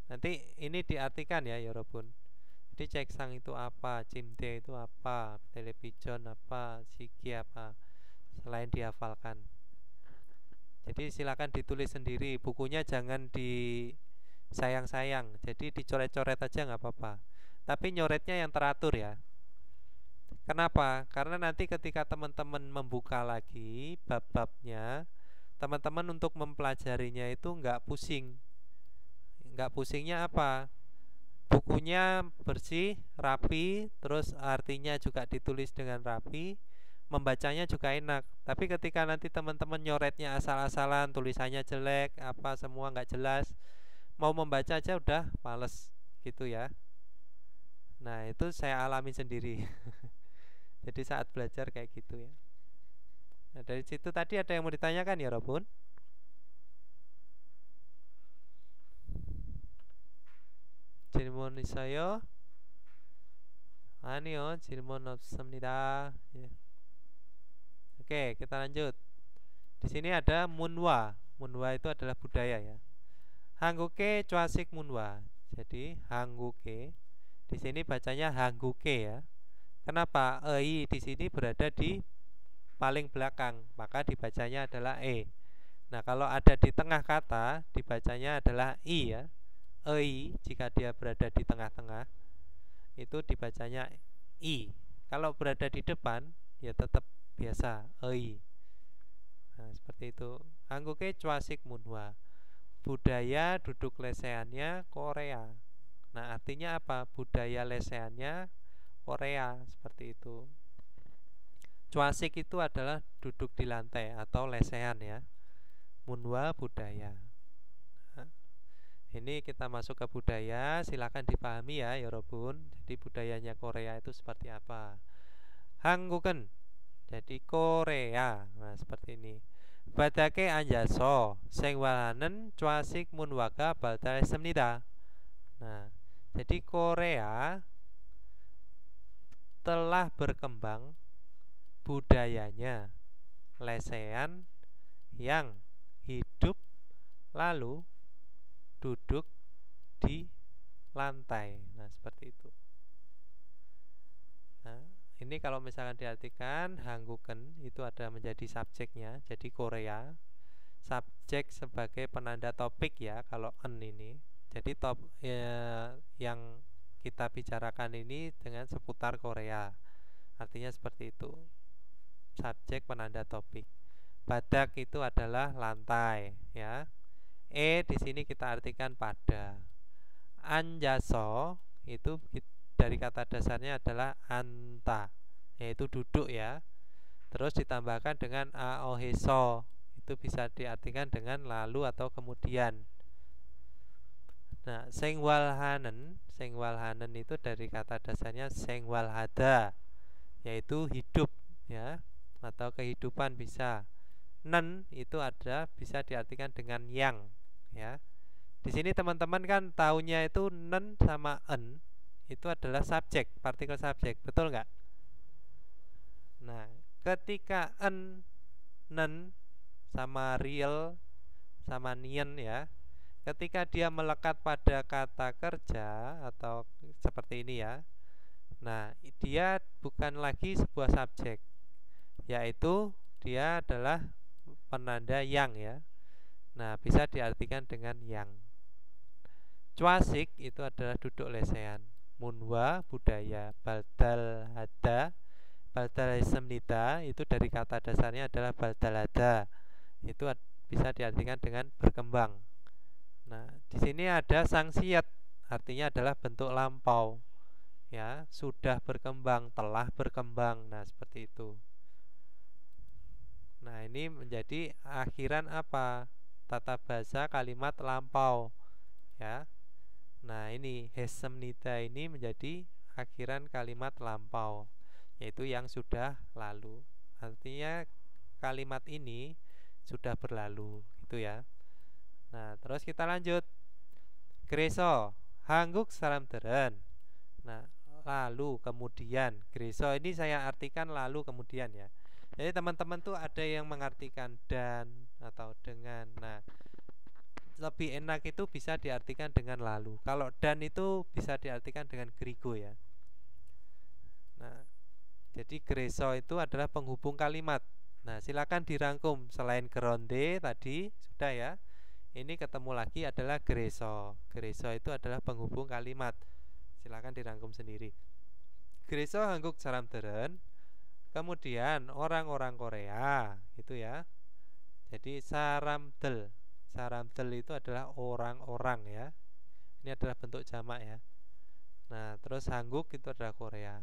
[SPEAKER 1] Nanti ini diartikan ya Robun. Jadi ceksang itu apa, cimde itu apa, television apa, sikie apa. Selain dihafalkan. Jadi silakan ditulis sendiri. Bukunya jangan sayang-sayang, jadi dicoret-coret aja nggak apa-apa. Tapi nyoretnya yang teratur ya. Kenapa? Karena nanti ketika teman-teman membuka lagi bab-babnya, teman-teman untuk mempelajarinya itu nggak pusing. Nggak pusingnya apa? Bukunya bersih, rapi, terus artinya juga ditulis dengan rapi, membacanya juga enak. Tapi ketika nanti teman-teman nyoretnya asal-asalan, tulisannya jelek, apa semua nggak jelas, mau membaca aja udah males gitu ya. Nah, itu saya alami sendiri. Jadi saat belajar kayak gitu ya. Nah, dari situ tadi ada yang mau ditanyakan ya Robun? 질문 있어요? 아니요, 질문 없습니다. 예. Oke, kita lanjut. Di sini ada munwa. Munwa itu adalah budaya ya. Hangguke cuasik munwa. Jadi hangguke di sini bacanya hangguke ya. Kenapa? Ei di sini berada di paling belakang, maka dibacanya adalah e. Nah, kalau ada di tengah kata dibacanya adalah i ya. Ei jika dia berada di tengah-tengah itu dibacanya i. Kalau berada di depan ya tetap biasa ei. Nah, seperti itu. Hangguke cuasik munwa. Budaya duduk lesehannya Korea. Nah, artinya apa? Budaya lesehannya Korea, seperti itu. Cuasik itu adalah duduk di lantai atau lesehan ya. Munwa budaya. Nah, ini kita masuk ke budaya, silakan dipahami ya, Yorobun. Jadi budayanya Korea itu seperti apa? Hangguken. Jadi Korea. Nah, seperti ini. Badake anjaso sengwalanen cuasik munwaga baltaressemnida. Nah, jadi Korea telah berkembang budayanya lesehan yang hidup lalu duduk di lantai. Nah, seperti itu. Nah, ini kalau misalkan diartikan hangguken itu ada menjadi subjeknya, jadi Korea. Subjek sebagai penanda topik ya kalau en ini. Jadi yang kita bicarakan ini dengan seputar Korea. Artinya seperti itu. Subjek penanda topik. Badak itu adalah lantai ya. Di sini kita artikan pada. Anjaso itu dari kata dasarnya adalah anta, yaitu duduk ya. Terus ditambahkan dengan aoheso, itu bisa diartikan dengan lalu atau kemudian. Nah, sengwalhanen itu dari kata dasarnya sengwalhada, yaitu hidup ya, atau kehidupan bisa. Nen itu ada bisa diartikan dengan yang ya. Di sini teman-teman kan taunya itu nen sama en itu adalah subjek, partikel subjek, betul nggak? Nah, ketika en, nen sama real sama nien ya, ketika dia melekat pada kata kerja atau seperti ini ya, nah dia bukan lagi sebuah subjek, yaitu dia adalah penanda yang ya. Nah, bisa diartikan dengan yang. Cuasik itu adalah duduk lesehan. Munwa budaya, baldal hada, baldalemnida itu dari kata dasarnya adalah baldalada. Itu bisa diartikan dengan berkembang. Nah, di sini ada sangsiat, artinya adalah bentuk lampau. Ya, sudah berkembang, telah berkembang. Nah, seperti itu. Nah, ini menjadi akhiran apa? Tata bahasa kalimat lampau. Ya. Nah, ini hesemnida ini menjadi akhiran kalimat lampau, yaitu yang sudah lalu. Artinya kalimat ini sudah berlalu, gitu ya. Nah, terus kita lanjut. Greso, hangguk salam teren. Nah, lalu kemudian. Greso ini saya artikan lalu kemudian ya. Jadi teman-teman tuh ada yang mengartikan dan atau dengan. Nah, lebih enak itu bisa diartikan dengan lalu. Kalau dan itu bisa diartikan dengan grigo ya. Nah, jadi greso itu adalah penghubung kalimat. Nah, silakan dirangkum. Selain geronde tadi sudah ya. Ini ketemu lagi adalah greso. Greso itu adalah penghubung kalimat. Silakan dirangkum sendiri. Greso hangguk saram teren. Kemudian orang-orang Korea itu ya. Jadi saramdel. Saramdel itu adalah orang-orang ya. Ini adalah bentuk jamak ya. Nah, terus hangguk itu adalah Korea.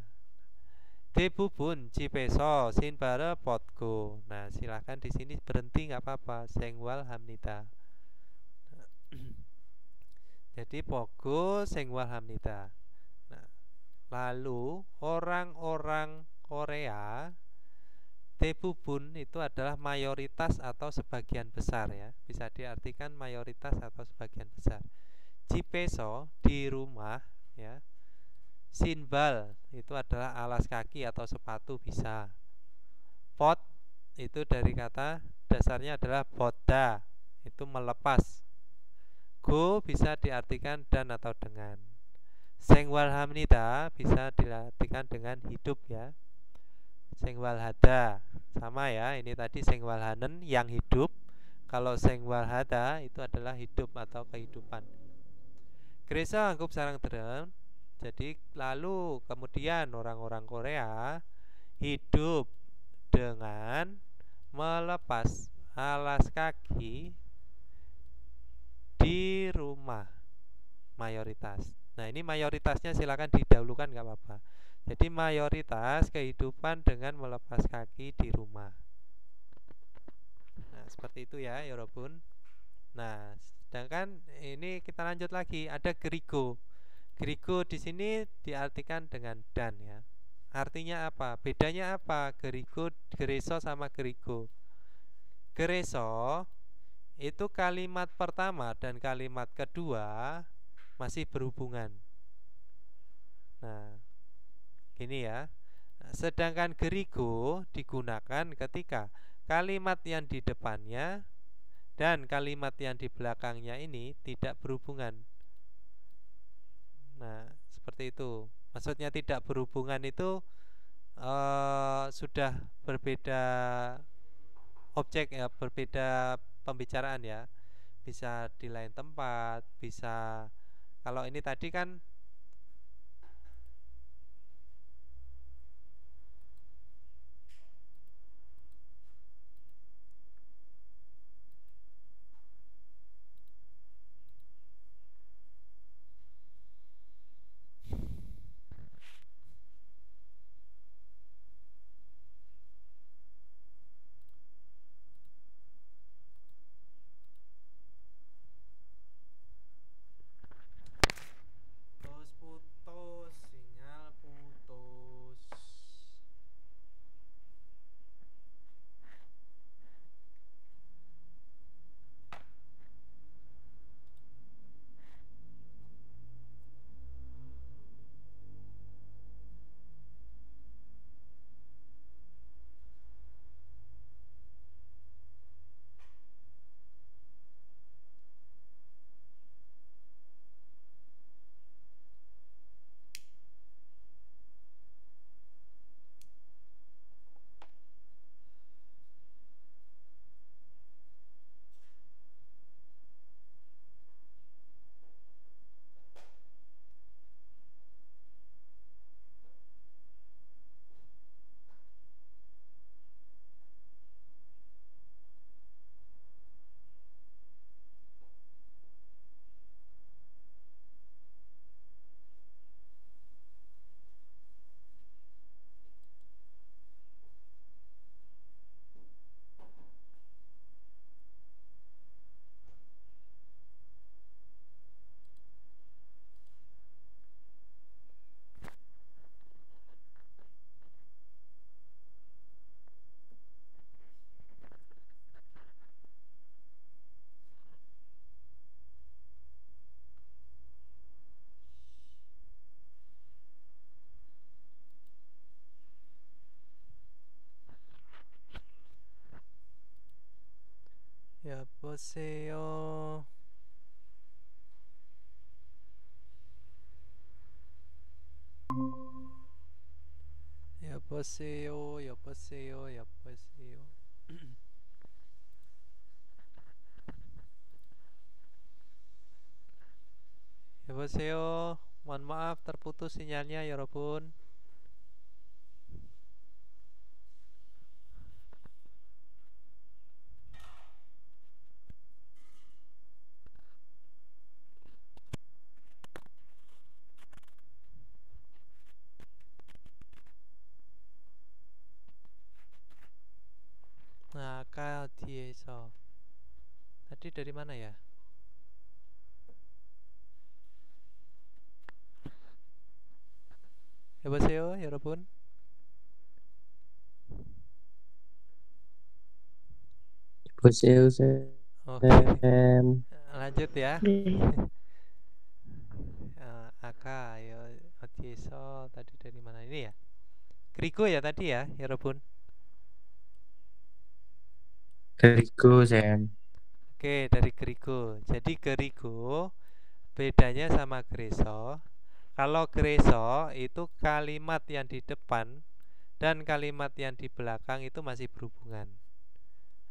[SPEAKER 1] Debubun cipeso sinbara potgo. Nah, silahkan di sini berhenti nggak apa-apa. Sengwal hamnita. Jadi pogo sengwal hamnita. Nah, lalu orang-orang Korea Debubun itu adalah mayoritas atau sebagian besar ya. Bisa diartikan mayoritas atau sebagian besar. Cipeso di rumah ya. Sinbal itu adalah alas kaki atau sepatu bisa. Pot itu dari kata dasarnya adalah boda, itu melepas. Go bisa diartikan dan atau dengan. Sengwal hamnida bisa diartikan dengan hidup ya. Sengwal hada sama ya, ini tadi sengwal hanen yang hidup. Kalau sengwal hada itu adalah hidup atau kehidupan. Gresa angkup sarang derem. Jadi lalu kemudian orang-orang Korea hidup dengan melepas alas kaki di rumah mayoritas. Nah ini mayoritasnya silakan didahulukan nggak apa-apa. Jadi mayoritas kehidupan dengan melepas kaki di rumah. Nah seperti itu ya Yorobun. Nah sedangkan ini kita lanjut lagi, ada gerigo. Gerigo di sini diartikan dengan dan ya. Artinya apa? Bedanya apa? Gerigo, gereso sama gerigo. Gereso itu kalimat pertama dan kalimat kedua masih berhubungan. Nah, gini ya. Sedangkan gerigo digunakan ketika kalimat yang di depannya dan kalimat yang di belakangnya ini tidak berhubungan. Nah, seperti itu. Maksudnya tidak berhubungan itu sudah berbeda objek ya, berbeda pembicaraan ya. Bisa di lain tempat, bisa. Kalau ini tadi kan putus, sinyal putus. 여보세요. 여보세요. 여보세요. 여보세요. 여보세요. Mohon maaf terputus sinyalnya 여러분. Nah, a까 뒤에서 tadi dari mana ya? 여보세요, 여러분.
[SPEAKER 10] 보세요,
[SPEAKER 1] Oke,
[SPEAKER 10] 쌤.
[SPEAKER 1] lanjut ya. Aka ya Odieso tadi dari mana ini ya? Grigo ya tadi ya, Robun.
[SPEAKER 10] Keriku Sam.
[SPEAKER 1] Oke, dari Grigo. Jadi Grigo bedanya sama Greso. Kalau Greso itu kalimat yang di depan dan kalimat yang di belakang itu masih berhubungan.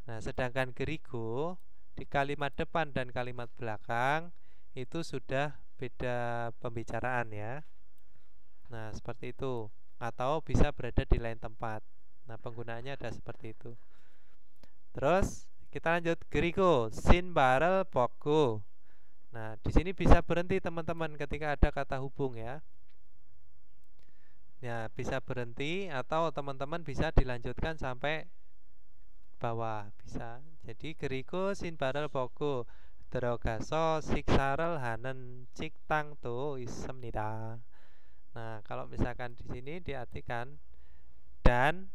[SPEAKER 1] Nah, sedangkan Grigo di kalimat depan dan kalimat belakang itu sudah beda pembicaraan ya. Nah, seperti itu. Atau bisa berada di lain tempat. Nah, penggunaannya ada seperti itu. Terus kita lanjut Grigo, sin barel poko. Nah, di sini bisa berhenti teman-teman ketika ada kata hubung ya. Ya, bisa berhenti atau teman-teman bisa dilanjutkan sampai bawah bisa. Jadi Grigo sin barel poko 들어가서 식사를 하는 식당도 있습니다. Nah, kalau misalkan di sini diartikan dan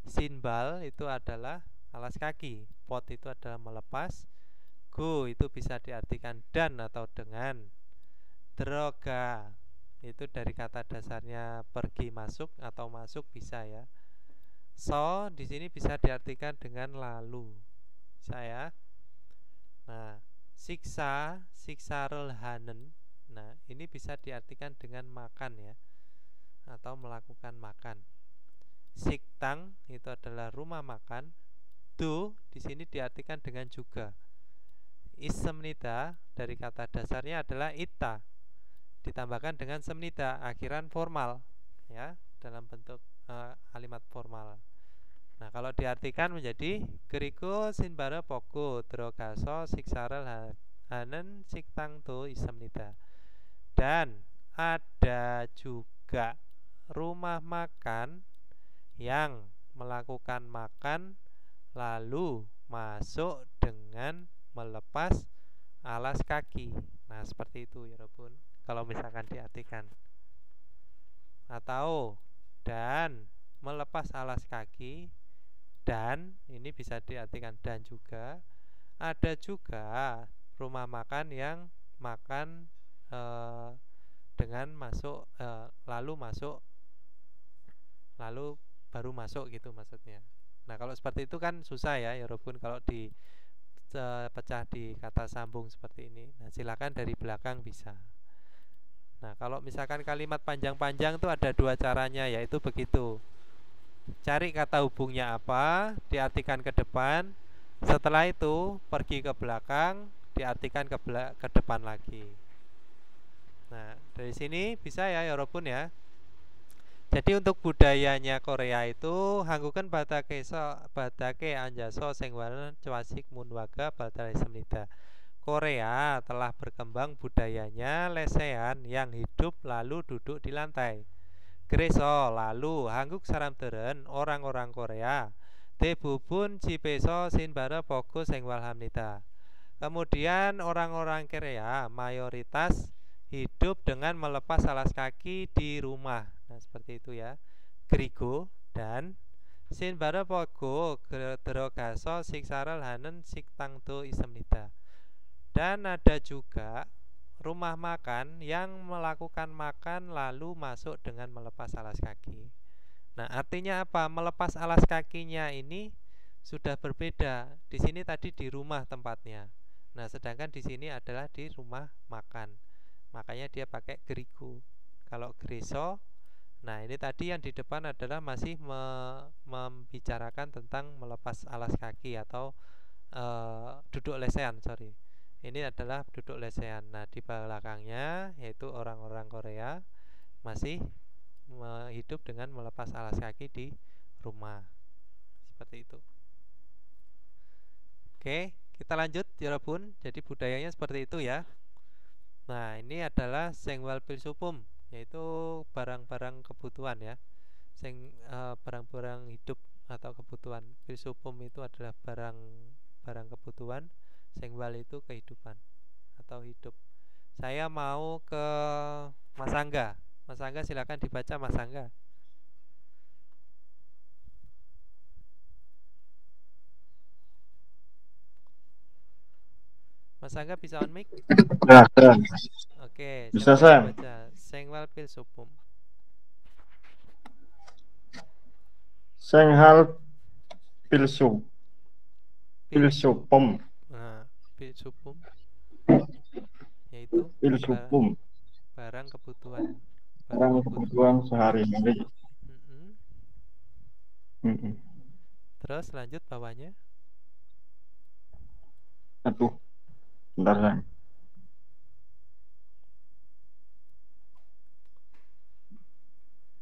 [SPEAKER 1] sinbal itu adalah alas kaki, pot itu adalah melepas, go itu bisa diartikan dan atau dengan, droga itu dari kata dasarnya pergi masuk atau masuk bisa ya. So di sini bisa diartikan dengan lalu, saya. Nah, siksa, siksarul hanen. Nah, ini bisa diartikan dengan makan ya, atau melakukan makan. Siktang itu adalah rumah makan. Do di sini diartikan dengan juga. Isemnida dari kata dasarnya adalah ita, ditambahkan dengan semnida akhiran formal ya, dalam bentuk kalimat formal. Nah, kalau diartikan menjadi Grigo sinbara poko drogaso siksaral hanen siktang to isemnida. Dan ada juga rumah makan yang melakukan makan lalu masuk dengan melepas alas kaki. Nah, seperti itu ya Robun, kalau misalkan diartikan. Atau dan melepas alas kaki, dan ini bisa diartikan dan juga. Ada juga rumah makan yang makan dengan masuk lalu baru masuk gitu maksudnya. Nah, kalau seperti itu kan susah ya Robun kalau pecah di kata sambung seperti ini. Nah, silakan dari belakang bisa. Nah, kalau misalkan kalimat panjang-panjang itu ada dua caranya, yaitu begitu. Cari kata hubungnya apa, diartikan ke depan. Setelah itu pergi ke belakang, diartikan ke depan lagi. Nah, dari sini bisa ya Robun ya. Jadi untuk budayanya Korea itu hanguken badake anjaso sengwaran cuasik munwaga baltare semnida. Korea telah berkembang budayanya lesehan yang hidup lalu duduk di lantai. Greso lalu hangguk saramderen orang-orang Korea tebubun cipeso sinbara poko sengwal hamnida. Kemudian orang-orang Korea mayoritas hidup dengan melepas alas kaki di rumah. Nah, seperti itu ya. Grigo dan sinbara pogo drogaso siksaral hanen siktang to isemnida. Dan ada juga rumah makan yang melakukan makan lalu masuk dengan melepas alas kaki. Nah, artinya apa? Melepas alas kakinya ini sudah berbeda. Di sini tadi di rumah tempatnya. Nah, sedangkan di sini adalah di rumah makan. Makanya dia pakai Grigo. Kalau Greso, nah ini tadi yang di depan adalah masih membicarakan tentang melepas alas kaki atau duduk lesehan, sorry. Ini adalah duduk lesehan. Nah, di belakangnya yaitu orang-orang Korea masih hidup dengan melepas alas kaki di rumah. Seperti itu. Oke, kita lanjut ya Robun. Jadi budayanya seperti itu ya. Nah, ini adalah sengwal pilsupum, yaitu barang-barang kebutuhan ya. Barang-barang hidup atau kebutuhan. Pilsupum itu adalah barang kebutuhan, sengwal itu kehidupan atau hidup. Saya mau ke Mas Angga. Mas Angga silakan dibaca Mas Angga. Mas Angga bisa on mic?
[SPEAKER 11] Ya, keren.
[SPEAKER 1] Oke,
[SPEAKER 11] bisa saya.
[SPEAKER 1] Senghwal Pilsupum.
[SPEAKER 11] Senghal Pilsupum.
[SPEAKER 1] Nah, Pilsupum yaitu
[SPEAKER 11] Pilsupum.
[SPEAKER 1] barang kebutuhan.
[SPEAKER 11] Barang kebutuhan sehari-hari.
[SPEAKER 1] Terus lanjut bawahnya.
[SPEAKER 11] Aduh, bentar sayang.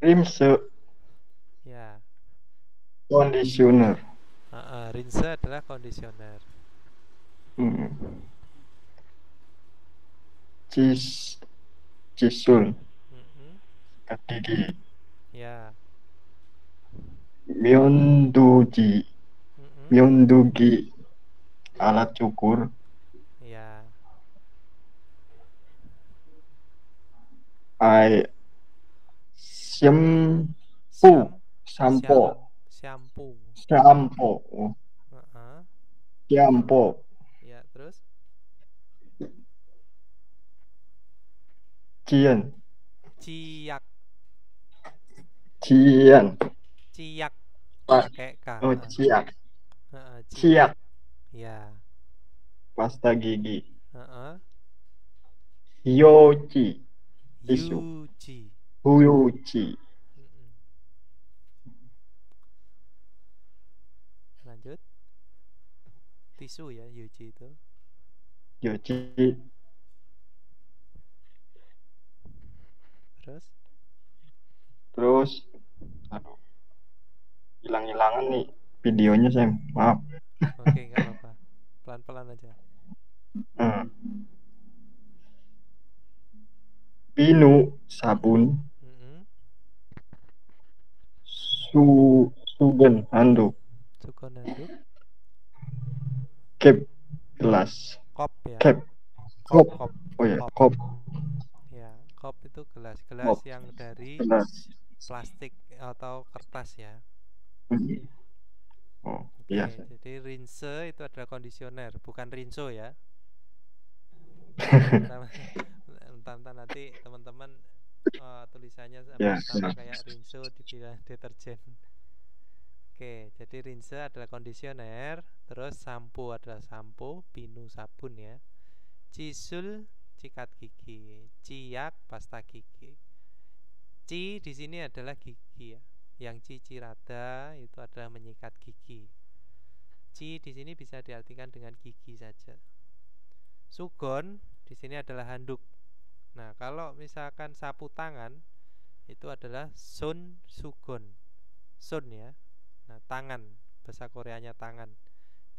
[SPEAKER 11] Rinse.
[SPEAKER 1] Ya.
[SPEAKER 11] Kondisioner.
[SPEAKER 1] Rinse adalah kondisioner.
[SPEAKER 11] Cisul. Sikat gigi.
[SPEAKER 1] Ya.
[SPEAKER 11] Miondugi. Alat cukur.
[SPEAKER 1] Ya.
[SPEAKER 11] Sampo.
[SPEAKER 1] Ya, terus Ciak. Pakai K.
[SPEAKER 11] Oh, ciak.
[SPEAKER 1] Ya.
[SPEAKER 11] Pasta gigi.
[SPEAKER 1] Yuci. Lanjut. Tisu ya, Yuci itu.
[SPEAKER 11] Yuci. Terus aduh. Hilang-hilangan nih videonya, Sam. Maaf.
[SPEAKER 1] Oke, nggak apa-apa. Pelan-pelan aja.
[SPEAKER 11] Pinu sabun. Sugen handuk. Kep gelas.
[SPEAKER 1] Kop ya.
[SPEAKER 11] Kop. Oh ya, kop.
[SPEAKER 1] Ya, kop itu gelas yang dari plastik atau kertas ya.
[SPEAKER 11] Oh,
[SPEAKER 1] oke,
[SPEAKER 11] iya.
[SPEAKER 1] jadi rinse itu adalah kondisioner, bukan rinso ya. Entah nanti teman-teman tulisannya sama kayak rinso dibilang deterjen. Oke, jadi rinse adalah kondisioner, terus sampo adalah sampo, pinu sabun ya. Cisul sikat gigi, ciak pasta gigi. Ci di sini adalah gigi ya. Yang cicirada itu adalah menyikat gigi. Ci di sini bisa diartikan dengan gigi saja. Sugon di sini adalah handuk. Nah, kalau misalkan sapu tangan itu adalah sun sugon. Sun ya. Nah, tangan, bahasa Koreanya tangan.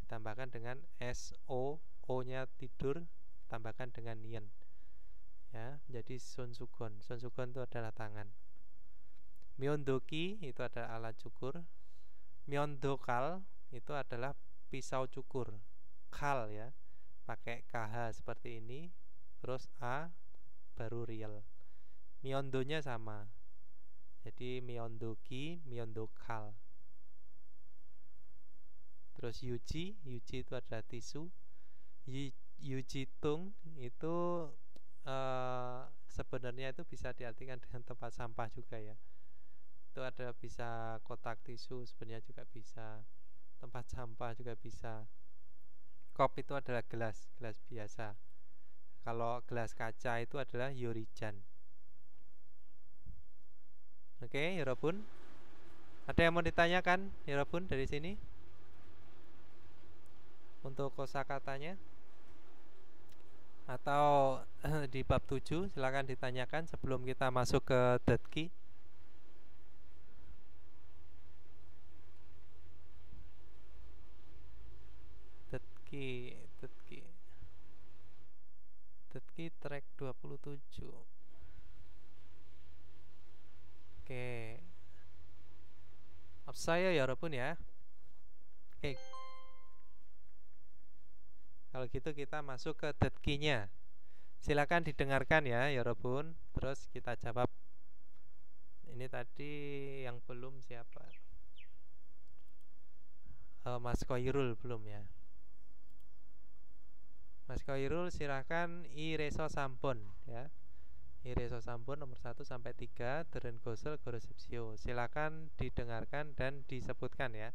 [SPEAKER 1] Ditambahkan dengan SO, O-nya tidur, tambahkan dengan nien. Ya, jadi sun sugon. Sun sugon itu adalah tangan. Miondoki itu adalah alat cukur. Miondokal itu adalah pisau cukur. Kal ya, pakai KH seperti ini, terus A baru real. Miondonya sama. Jadi miondoki, miondokal. Terus yuji itu adalah tisu. Yujitung itu sebenarnya itu bisa diartikan dengan tempat sampah juga ya. Itu ada bisa kotak tisu sebenarnya juga bisa, tempat sampah juga bisa. Kop itu adalah gelas biasa. Kalau gelas kaca itu adalah yorijan. Oke, Yorobun. Ada yang mau ditanyakan, Yorobun, dari sini? Untuk kosakatanya? Atau di bab 7 silakan ditanyakan sebelum kita masuk ke detki. Detki track 27. Oke. Saya Yorobun ya. Oke. Kalau gitu kita masuk ke detkinya. Silakan didengarkan ya Yorobun. Terus kita jawab. Ini tadi yang belum siapa? Mas Koirul belum ya. Mas Koirul silakan Ireso Sampon ya. Ireso sampun nomor 1 sampai 3 deren gosel goresipsio. Silakan didengarkan dan disebutkan ya.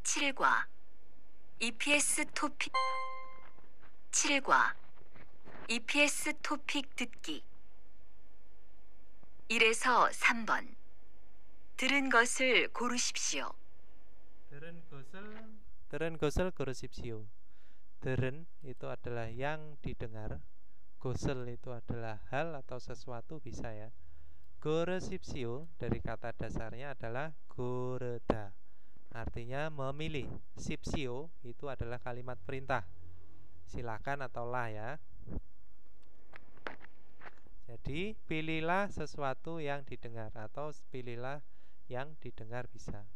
[SPEAKER 2] 칠과 EPS 토픽 7과 EPS 토픽 듣기 1에서 3번 들은 것을 고르십시오.
[SPEAKER 1] Deren gosel goresipsio. Deren itu adalah yang didengar. Gosel itu adalah hal atau sesuatu bisa ya. Goresipsio dari kata dasarnya adalah goreda. Artinya memilih. Sipsio itu adalah kalimat perintah. Silakan atau lah ya. Jadi pilihlah sesuatu yang didengar atau pilihlah yang didengar bisa.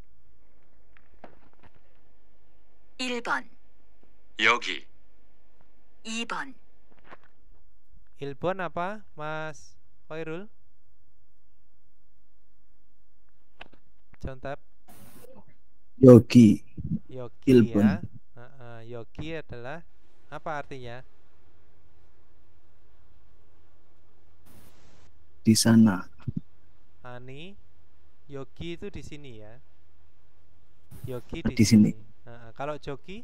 [SPEAKER 2] 1번
[SPEAKER 3] 여기,
[SPEAKER 2] 2번
[SPEAKER 1] 1번 apa Mas Khairul? Contoh
[SPEAKER 12] Yogi.
[SPEAKER 1] Yogi
[SPEAKER 12] Ilbon.
[SPEAKER 1] ya. Yogi adalah apa artinya?
[SPEAKER 12] Di sana.
[SPEAKER 1] Ani Yogi itu di sini ya. Yogi di
[SPEAKER 12] Di sini.
[SPEAKER 1] Kalau jogi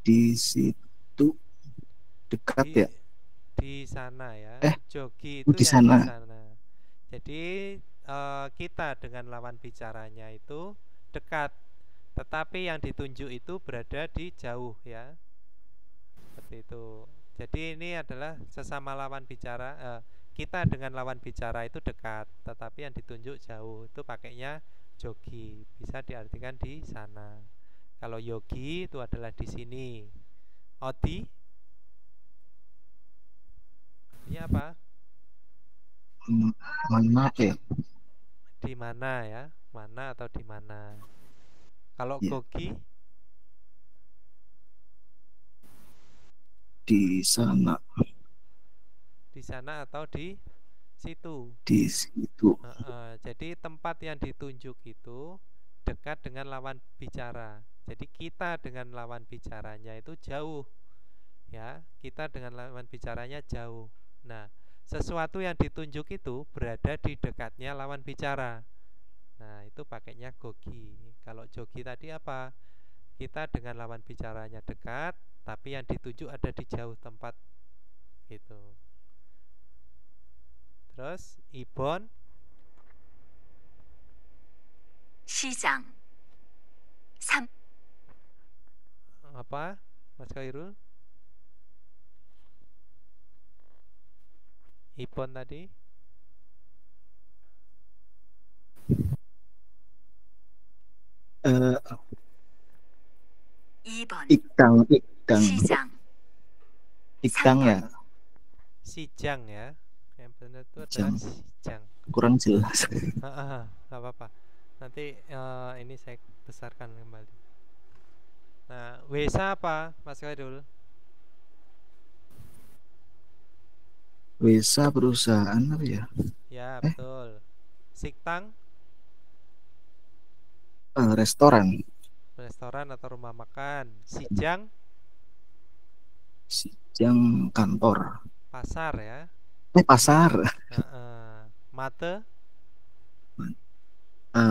[SPEAKER 12] Di situ dekat
[SPEAKER 1] di,
[SPEAKER 12] ya.
[SPEAKER 1] di sana ya. Jogi itu
[SPEAKER 12] di
[SPEAKER 1] yang
[SPEAKER 12] sana.
[SPEAKER 1] di sana. Jadi kita dengan lawan bicaranya itu dekat, tetapi yang ditunjuk itu berada di jauh ya. Seperti itu. Jadi ini adalah sesama lawan bicara. Kita dengan lawan bicara itu dekat, tetapi yang ditunjuk jauh. Itu pakainya jogi. Bisa diartikan di sana. Kalau yogi itu adalah di sini. Odi artinya apa?
[SPEAKER 12] Mana ya?
[SPEAKER 1] Di mana ya? Mana atau di mana? Kalau
[SPEAKER 12] Ya.
[SPEAKER 1] gogi
[SPEAKER 12] Di sana.
[SPEAKER 1] di sana atau di situ.
[SPEAKER 12] Di situ.
[SPEAKER 1] Jadi tempat yang ditunjuk itu dekat dengan lawan bicara. Jadi kita dengan lawan bicaranya itu jauh. Ya, kita dengan lawan bicaranya jauh. Nah, sesuatu yang ditunjuk itu berada di dekatnya lawan bicara. Nah, itu pakainya gogi. Kalau jogi tadi apa? Kita dengan lawan bicaranya dekat, tapi yang ditunjuk ada di jauh tempat. Gitu. Terus ibon
[SPEAKER 2] 시장 3
[SPEAKER 1] apa? Mas Khairul? Ibon tadi?
[SPEAKER 12] Eh,
[SPEAKER 2] 2번
[SPEAKER 12] Ikdang.
[SPEAKER 2] 시장
[SPEAKER 12] Ikdang ya.
[SPEAKER 1] Sijang ya. Yang benar itu
[SPEAKER 12] Sijang.
[SPEAKER 1] adalah sijang.
[SPEAKER 12] Kurang jelas.
[SPEAKER 1] Gak apa-apa. Nanti ini saya besarkan kembali. Nah, Wesa apa, Mas Khairul?
[SPEAKER 12] Wesa perusahaan apa ya?
[SPEAKER 1] Ya, betul. Siktang,
[SPEAKER 12] Restoran.
[SPEAKER 1] restoran atau rumah makan. Sijang,
[SPEAKER 12] Sijang kantor.
[SPEAKER 1] pasar ya.
[SPEAKER 12] Pasar.
[SPEAKER 1] Mate,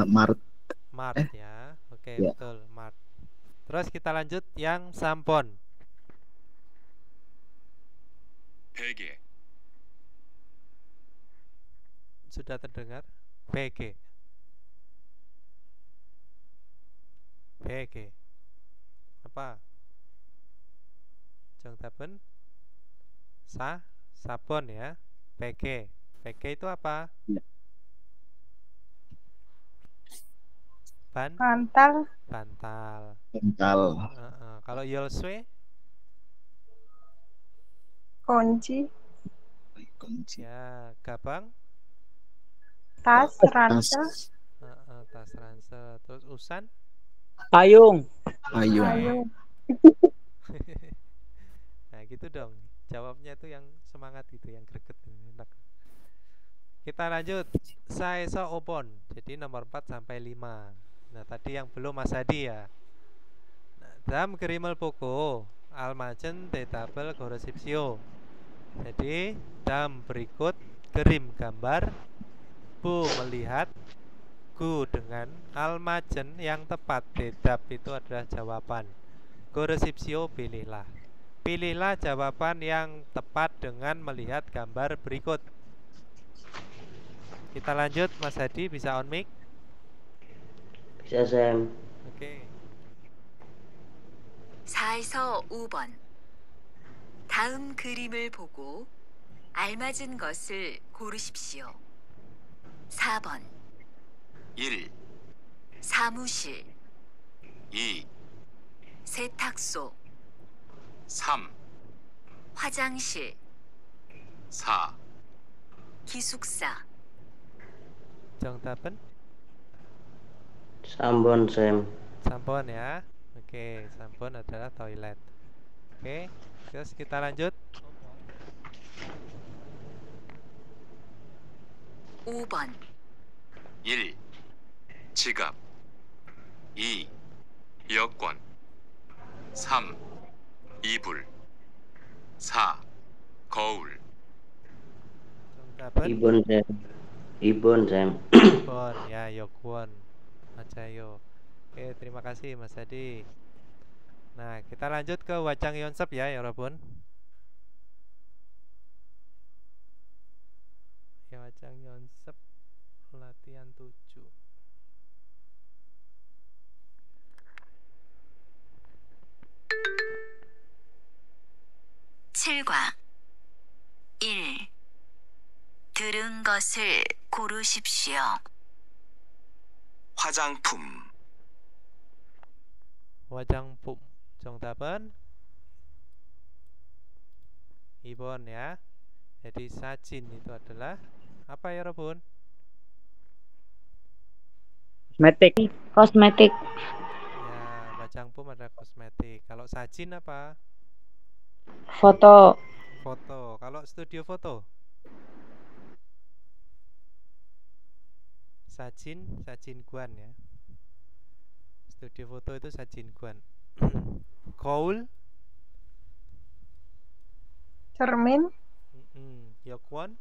[SPEAKER 12] Mart.
[SPEAKER 1] mart ya. Oke,
[SPEAKER 12] Ya.
[SPEAKER 1] betul, mart. Terus kita lanjut yang sampon.
[SPEAKER 3] 베개,
[SPEAKER 1] Sudah terdengar? BG. BG. Apa? Jongtaben? Sabon ya. BG. BG itu apa?
[SPEAKER 12] Ya.
[SPEAKER 8] Bantal,
[SPEAKER 1] Bantal.
[SPEAKER 12] Bantal.
[SPEAKER 1] Kalau Yolswe
[SPEAKER 8] kunci,
[SPEAKER 12] Kunci.
[SPEAKER 1] ya, gabang,
[SPEAKER 8] tas, ransel,
[SPEAKER 1] tas ransel. Terus usan,
[SPEAKER 9] Payung.
[SPEAKER 12] Payung.
[SPEAKER 8] payung,
[SPEAKER 1] nah gitu dong. Jawabnya itu yang semangat gitu, yang greget, enak. Kita lanjut. Saeso opon. Jadi nomor 4 sampai 5. Nah, tadi yang belum Mas Hadi ya. Nah, Dam 그림을 보고 알맞은 대답을 고르십시오. Jadi dam berikut kirim gambar, bu melihat, gu dengan, almajen yang tepat, dedap itu adalah jawaban, goresipsio pilihlah. Pilihlah jawaban yang tepat dengan melihat gambar berikut. Kita lanjut, Mas Hadi bisa on mic?
[SPEAKER 9] Bisa, Sam.
[SPEAKER 1] Oke.
[SPEAKER 2] 4에서 5번. 다음 그림을 보고 알맞은 것을 고르십시오. 4번.
[SPEAKER 3] 1,
[SPEAKER 2] 사무실,
[SPEAKER 3] 2,
[SPEAKER 2] 세탁소,
[SPEAKER 3] 3,
[SPEAKER 2] 화장실,
[SPEAKER 3] 4,
[SPEAKER 2] 기숙사.
[SPEAKER 1] 정답은
[SPEAKER 9] 3번, Sam.
[SPEAKER 1] 3번 ya. Oke, 3번 adalah toilet. Oke, terus kita lanjut.
[SPEAKER 2] 5번.
[SPEAKER 3] 1, 지갑, 2, 여권, 3, 이불, 4, 거울.
[SPEAKER 1] 정답은
[SPEAKER 9] Ibon, Sam. Ibon, Sam.
[SPEAKER 1] 2번 ya, Yokwon. Macayo. Oke, terima kasih Mas Hadi. Nah, kita lanjut ke Wajang Yonsep ya, 여러분. Ya, Wajang Yonsep latihan 7.
[SPEAKER 2] 칠과 1. 들은 것을 고르십시오.
[SPEAKER 3] 화장품,
[SPEAKER 1] Wajangpum. 정답은 2번 ya. Jadi sajin itu adalah apa ya, 여러분?
[SPEAKER 5] Kosmetik. Kosmetik.
[SPEAKER 1] Ya, wajangpum adalah kosmetik. Kalau sajin apa?
[SPEAKER 5] Foto.
[SPEAKER 1] Foto. Kalau studio foto? Sajin guan ya. Studio foto itu sajin guan. Koul,
[SPEAKER 8] Cermin,
[SPEAKER 1] Yokwon,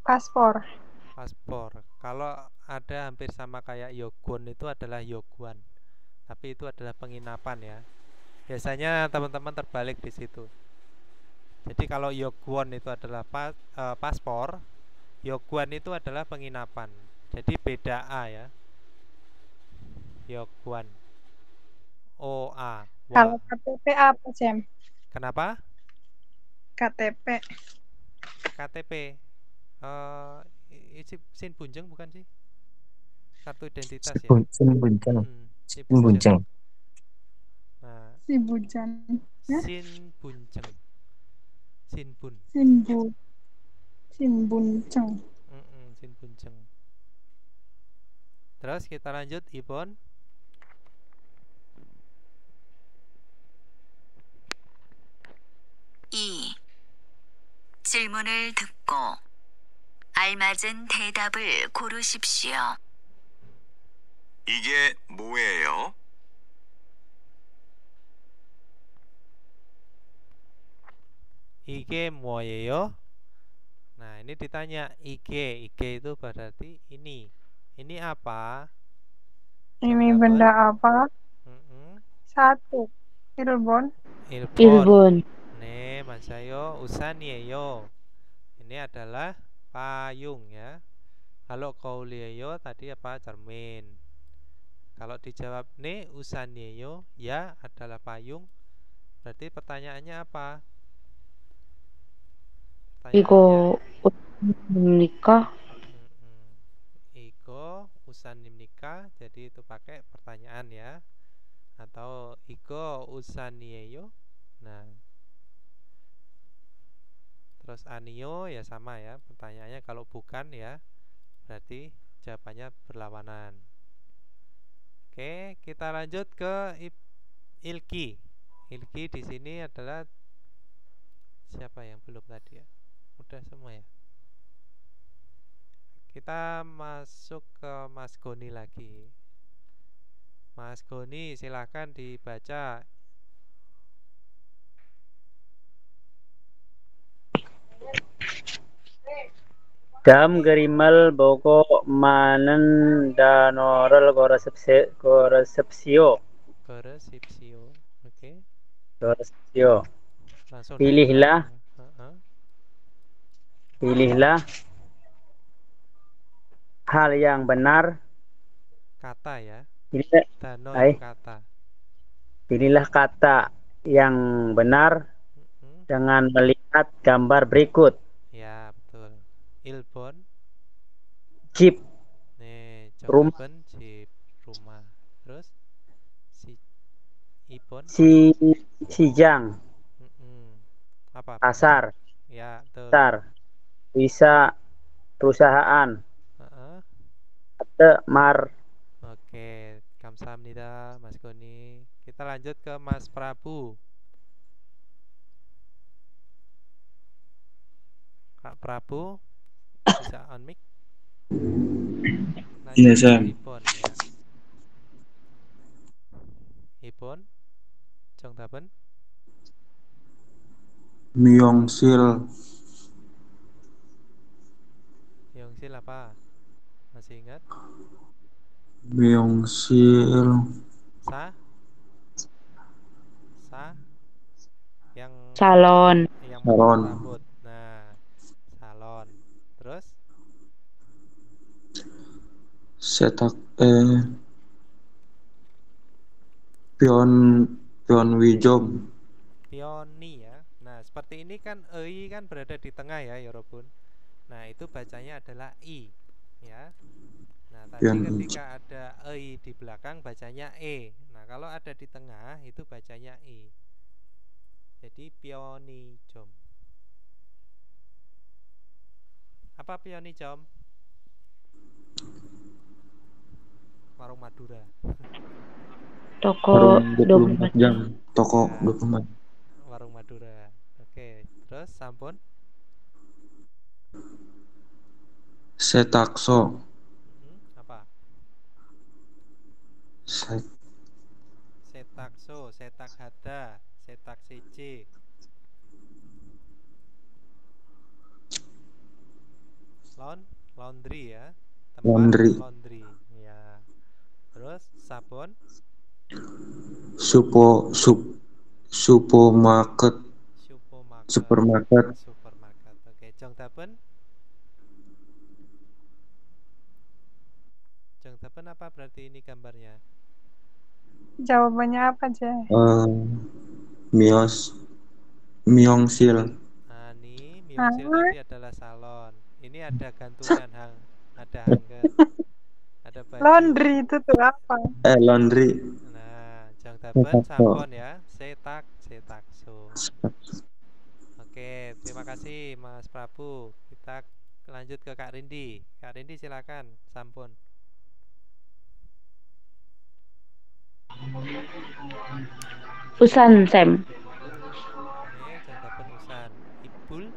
[SPEAKER 8] paspor.
[SPEAKER 1] paspor. Kalau ada hampir sama kayak Yokwon itu adalah Yoguan. Tapi itu adalah penginapan ya. Biasanya teman-teman terbalik di situ. Jadi kalau Yokwon itu adalah paspor, Yoguan itu adalah penginapan. Jadi beda A ya. Yoguan. OA.
[SPEAKER 8] Kalau KTP apa, Sam?
[SPEAKER 1] Kenapa?
[SPEAKER 8] KTP.
[SPEAKER 1] KTP. Sin Bunjeng bukan sih? Kartu identitas ya.
[SPEAKER 10] Sin Bunjeng.
[SPEAKER 1] Sin
[SPEAKER 10] Sin Bunjeng.
[SPEAKER 1] Nah,
[SPEAKER 8] Si Bujan.
[SPEAKER 1] Sin Bunjeng. Sinbun.
[SPEAKER 8] Sinbunceng.
[SPEAKER 1] Sinbunjeng. Terus kita lanjut, Ibon.
[SPEAKER 2] 이. 질문을 듣고 알맞은 대답을 고르십시오.
[SPEAKER 3] 이게 뭐예요?
[SPEAKER 1] Ige 뭐예요? Nah, ini ditanya ige itu berarti ini. Ini apa?
[SPEAKER 8] Ini benda apa? 1. Ilbon.
[SPEAKER 1] Ilbon. 네, 맞아요. 우산이에요. Ini adalah payung ya. Kalau qauliyeo tadi apa? Cermin. Kalau dijawab nih usaniyeo ya adalah payung. Berarti pertanyaannya apa?
[SPEAKER 5] 이거 옷입니까?
[SPEAKER 1] Iko usanimnika. Jadi itu pakai pertanyaan ya. Atau iko usaniyeyo. Nah, terus anio ya sama ya. Pertanyaannya kalau bukan ya berarti jawabannya berlawanan. Oke, kita lanjut ke Ilki. Ilki di sini adalah siapa yang belum tadi ya? Udah semua ya. Kita masuk ke Mas Goni lagi. Mas Goni silakan dibaca.
[SPEAKER 13] Dam gerimal boko manen danorel koresepsio.
[SPEAKER 1] Oke.
[SPEAKER 13] Koresepsio.
[SPEAKER 1] Langsung
[SPEAKER 13] Pilihlah. Pilihlah hal yang benar.
[SPEAKER 1] Kata ya. Danor kata.
[SPEAKER 13] Pilihlah kata yang benar dengan melihat gambar berikut.
[SPEAKER 1] Ya, betul. Ilbon.
[SPEAKER 13] Jeep.
[SPEAKER 1] Nih,
[SPEAKER 13] rumah.
[SPEAKER 1] Jeep, rumah. Terus Ipon.
[SPEAKER 13] Sijang.
[SPEAKER 1] Apa?
[SPEAKER 13] Pasar.
[SPEAKER 1] Ya, betul.
[SPEAKER 13] Pasar. Bisa perusahaan. Mar.
[SPEAKER 1] Oke, kamsahamnida Mas Goni. Kita lanjut ke Mas Prabu. Kak Prabu bisa on mic.
[SPEAKER 4] Iya, Sam.
[SPEAKER 1] Ipon ya. Ipon. Jongtaben.
[SPEAKER 4] Myeongsil.
[SPEAKER 1] Myeongsil apa? Masih ingat?
[SPEAKER 4] Myeongsil.
[SPEAKER 1] Yang
[SPEAKER 5] salon.
[SPEAKER 1] Yang salon. Rambut. Nah, salon. Terus?
[SPEAKER 4] Pyeonwijom.
[SPEAKER 1] Pioni ya. Nah, seperti ini kan ei kan berada di tengah ya, Yorobun. Nah, itu bacanya adalah i ya. Nah, tadi ketika ada ei di belakang bacanya e. Nah, kalau ada di tengah itu bacanya i. Jadi pionijom. Apa pionijom? Warung Madura.
[SPEAKER 5] Toko
[SPEAKER 4] 24 jam. Toko 24.
[SPEAKER 1] Warung Madura. Oke, terus sampun?
[SPEAKER 4] Setakso.
[SPEAKER 1] Apa? Setakso, setak hada, setak siji. Laundry ya. Tempat laundry. Ya. Terus sabun?
[SPEAKER 4] Supermarket.
[SPEAKER 1] Oke, Jongtaben. Jongtaben apa berarti ini gambarnya?
[SPEAKER 8] Jawabannya apa aja?
[SPEAKER 4] Myeongsil.
[SPEAKER 1] Nah, ini Myeongsil tadi adalah salon. Ini ada gantungan ada hanger. Ada baju.
[SPEAKER 8] Laundry itu tuh apa?
[SPEAKER 4] Laundry.
[SPEAKER 1] Nah, Jongtaben sampon ya. Setakso. Oke, terima kasih Mas Prabu. Kita lanjut ke Kak Rindi. Kak Rindi silakan sampun.
[SPEAKER 5] Usan, Sam.
[SPEAKER 1] Jongtaben usan. Ibul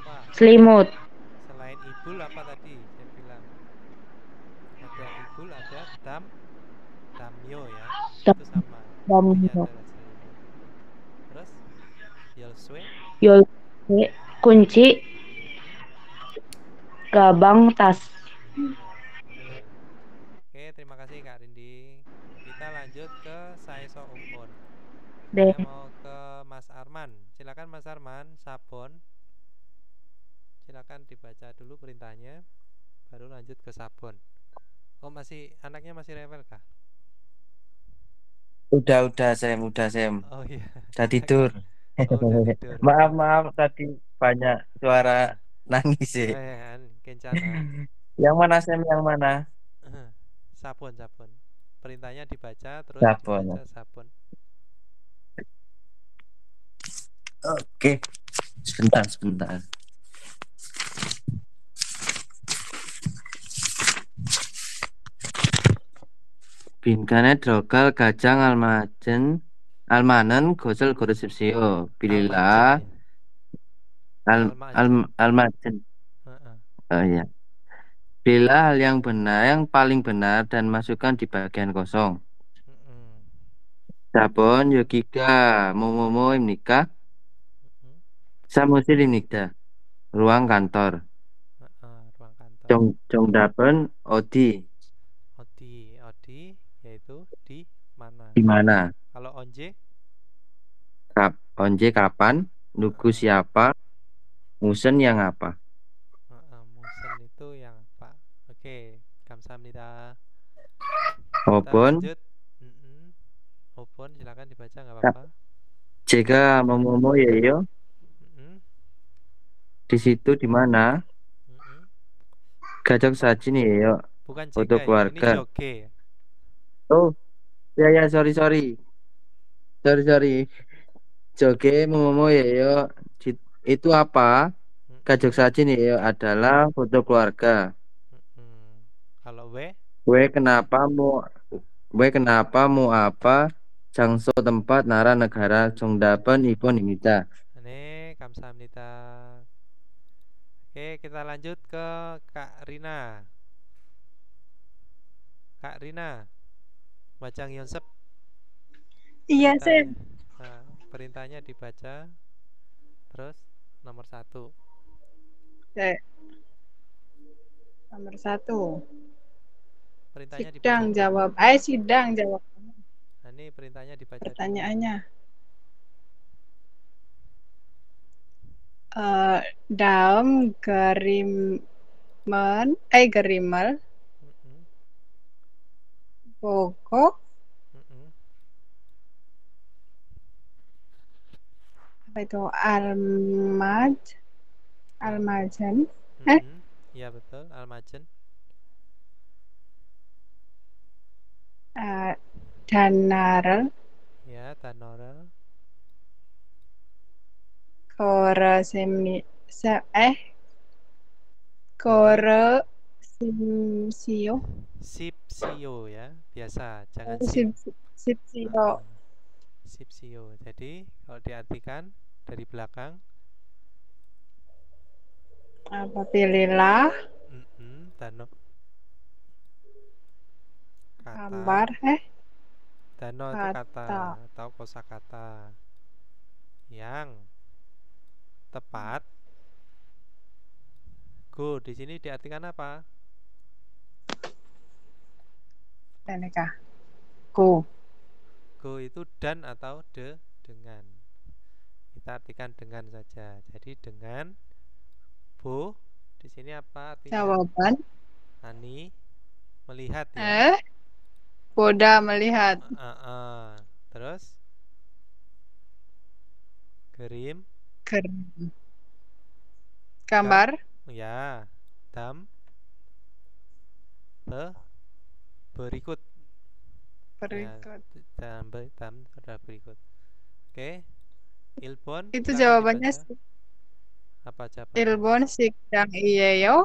[SPEAKER 1] apa?
[SPEAKER 5] Selimut.
[SPEAKER 1] Selain ibul apa tadi saya bilang? Ada ibul, ada damyo ya. Itu sama.
[SPEAKER 5] Damyo.
[SPEAKER 1] Terus Yolswe.
[SPEAKER 5] Kunci gabang tas.
[SPEAKER 1] Oke, terima kasih Kak Rindi. Kita lanjut ke Saeso Umpun.
[SPEAKER 5] Saya
[SPEAKER 1] mau ke Mas Arman. Silakan Mas Arman, sabon. Silakan dibaca dulu perintahnya, baru lanjut ke sabon. Oh, anaknya masih rewel kah?
[SPEAKER 7] Udah Sam.
[SPEAKER 1] Oh iya.
[SPEAKER 7] Udah tidur. Maaf tadi banyak suara nangis sih.
[SPEAKER 1] Kencana.
[SPEAKER 7] Yang mana Sam? Yang mana?
[SPEAKER 1] Sabun. Perintahnya dibaca terus
[SPEAKER 7] sabun.
[SPEAKER 1] Dibaca sabun.
[SPEAKER 7] Oke. Sebentar. Bingkane drogal kacang almanen gosel koresepsio. Pilihlah almajen. Oh ya. Pilihlah hal yang benar, yang paling benar dan masukkan di bagian kosong. Sabon Yogika Momomo Imnika Samusil Imnikda ruang kantor.
[SPEAKER 1] Ruang kantor.
[SPEAKER 7] Jongdapen Odi
[SPEAKER 1] Odi yaitu di mana?
[SPEAKER 7] di mana?
[SPEAKER 1] Kalau onje?
[SPEAKER 7] Onje kapan? Nugu siapa? Musen yang apa?
[SPEAKER 1] Musen itu yang apa? Oke, kamsahamnida.
[SPEAKER 7] Obon.
[SPEAKER 1] Lanjut. Obon silakan dibaca nggak apa-apa.
[SPEAKER 7] Jika Momomo Yeyo. Di situ di mana? Gajok Sajin Yeyo.
[SPEAKER 1] Bukan
[SPEAKER 7] foto
[SPEAKER 1] jika,
[SPEAKER 7] keluarga.
[SPEAKER 1] ini joge.
[SPEAKER 7] Oh, ya sorry. Joge Momomo Yeyo. Itu apa? Gajok Sajin Yeyo adalah foto keluarga.
[SPEAKER 1] Kalau
[SPEAKER 7] kenapa mu apa? Jangso tempat nara negara Jongdapen Ipon Imita.
[SPEAKER 1] Ini kamsahamnida. Oke, kita lanjut ke Kak Rina. Kak Rina, baca Yonsep.
[SPEAKER 8] Iya, Sam.
[SPEAKER 1] Nah, perintahnya dibaca. Terus nomor 1.
[SPEAKER 8] Nomor 1.
[SPEAKER 1] Perintahnya
[SPEAKER 8] sidang
[SPEAKER 1] dibaca.
[SPEAKER 8] Jawab. Sidang jawab.
[SPEAKER 1] Nah, ini perintahnya dibaca.
[SPEAKER 8] Pertanyaannya. Dalam gerimel pokok apa itu almajan
[SPEAKER 1] Iya betul, almajan.
[SPEAKER 8] Danarel.
[SPEAKER 1] Ya, Danarel.
[SPEAKER 8] Kore Simsio.
[SPEAKER 1] Sipsio ya, biasa, jangan
[SPEAKER 8] Sipsio.
[SPEAKER 1] Sipsio. Jadi kalau diartikan dari belakang
[SPEAKER 8] apa? Pilihlah gambar
[SPEAKER 1] Dano itu kata atau kosakata yang tepat. Go di sini diartikan apa?
[SPEAKER 8] Go
[SPEAKER 1] itu dan atau dengan. Kita artikan dengan saja. Jadi dengan bo di sini apa artinya?
[SPEAKER 8] Jawaban.
[SPEAKER 1] Ani melihat ya.
[SPEAKER 8] Boda melihat.
[SPEAKER 1] Terus gerim.
[SPEAKER 8] Gambar.
[SPEAKER 1] Ya. Dam. Berikut. Ya, dam pada berikut. Oke. Ilbon.
[SPEAKER 8] Itu jawabannya.
[SPEAKER 1] Apa jawabannya?
[SPEAKER 8] Ilbon sidang iyeyo.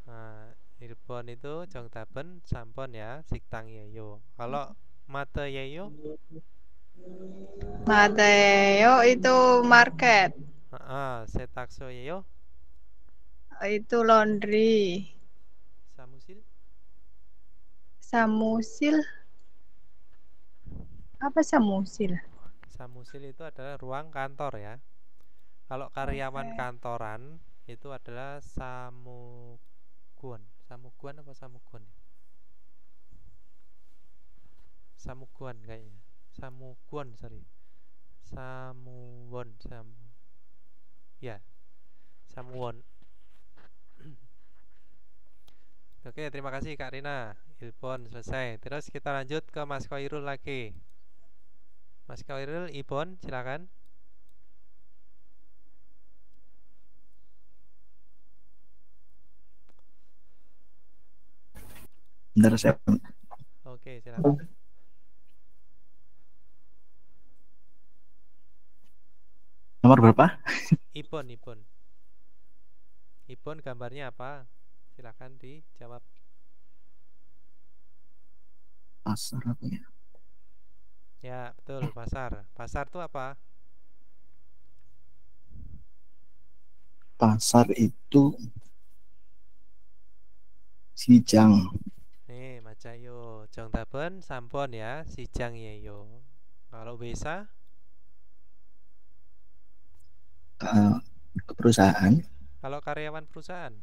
[SPEAKER 1] Nah, Ilbon itu Jongdapen sampon ya, siktang yeyo. Kalau mata yeyo?
[SPEAKER 8] Mata yeyo itu market.
[SPEAKER 1] Setakso yeyo?
[SPEAKER 8] Itu laundry. Samusil. Apa samusil?
[SPEAKER 1] Samusil itu adalah ruang kantor ya. Kalau karyawan kantoran itu adalah samuguan. Samuguan apa samuguan? Samuguan kayaknya. Samuguan, sorry. Samuwon. Ya. Samuwon. Oke, terima kasih Kak Rina. Ilbon selesai. Terus kita lanjut ke Mas Khairul lagi. Mas Khairul, Ibon, silakan.
[SPEAKER 12] Bentar saya.
[SPEAKER 1] Oke, silakan.
[SPEAKER 12] Nomor berapa?
[SPEAKER 1] Ibon. Ibon gambarnya apa? Silakan dijawab.
[SPEAKER 12] Pasar apa ya?
[SPEAKER 1] Ya, betul, pasar. Pasar itu apa?
[SPEAKER 12] Pasar itu Sijang.
[SPEAKER 1] 네, 맞아요. 정답은 3번이야. 시장이에요. kalau bisa
[SPEAKER 12] Perusahaan.
[SPEAKER 1] kalau karyawan perusahaan.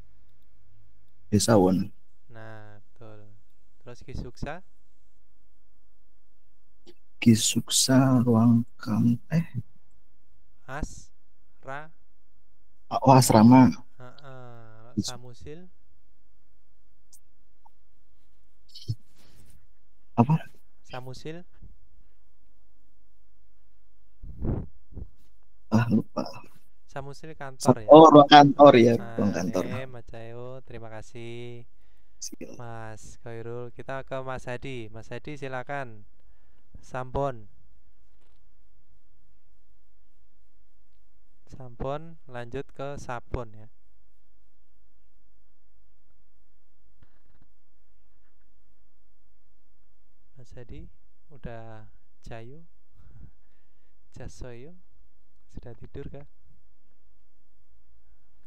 [SPEAKER 12] Desawan.
[SPEAKER 1] Nah, betul. Terus Kisuksa?
[SPEAKER 12] Kisuksa ruang asrama.
[SPEAKER 1] Samusil?
[SPEAKER 12] Apa?
[SPEAKER 1] Samusil?
[SPEAKER 12] Lupa.
[SPEAKER 1] Samusil kantor ya.
[SPEAKER 12] Oh, ruang kantor ya, ruang kantor.
[SPEAKER 1] Macayo, terima kasih. Mas Khairul, kita ke Mas Hadi. Mas Hadi silakan. Sampon. Sampon lanjut ke sabun ya. Mas Hadi udah jayo? Jasoyo? Sudah tidur kah?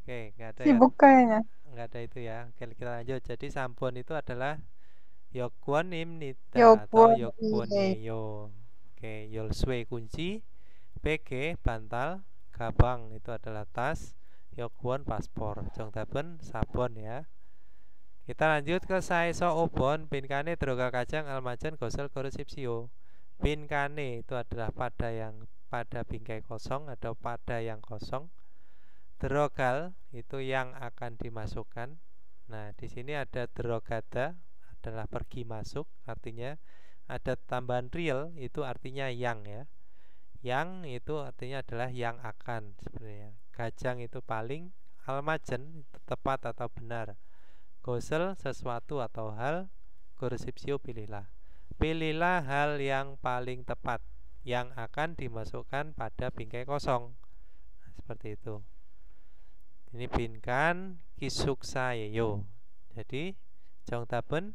[SPEAKER 1] Oke, nggak ada
[SPEAKER 8] sibuk
[SPEAKER 1] ya?
[SPEAKER 8] kayaknya.
[SPEAKER 1] Nggak ada itu ya. Oke, kita lanjut. Jadi sampon itu adalah Yokwonim Nita atau Yokwoneyo. Oke, Yolswe kunci, PG bantal, Gabang itu adalah tas, Yokwon paspor, Jongdaben sabon ya. Kita lanjut ke Saeso Obon, Pinkane Droga Kacang Almajan Gosel Korusipsio. Pinkane itu adalah pada bingkai kosong atau pada yang kosong. Drogal itu yang akan dimasukkan. Nah, di sini ada drogada adalah pergi masuk, artinya ada tambahan real itu artinya yang ya. Yang itu artinya adalah yang akan sebenarnya. Kajang itu paling, almajen itu tepat atau benar. Gosel sesuatu atau hal, Gorsipsio pilihlah. Pilihlah hal yang paling tepat yang akan dimasukkan pada bingkai kosong. Nah, seperti itu. Ini binkan kisuksayeyo. Jadi Jongtaben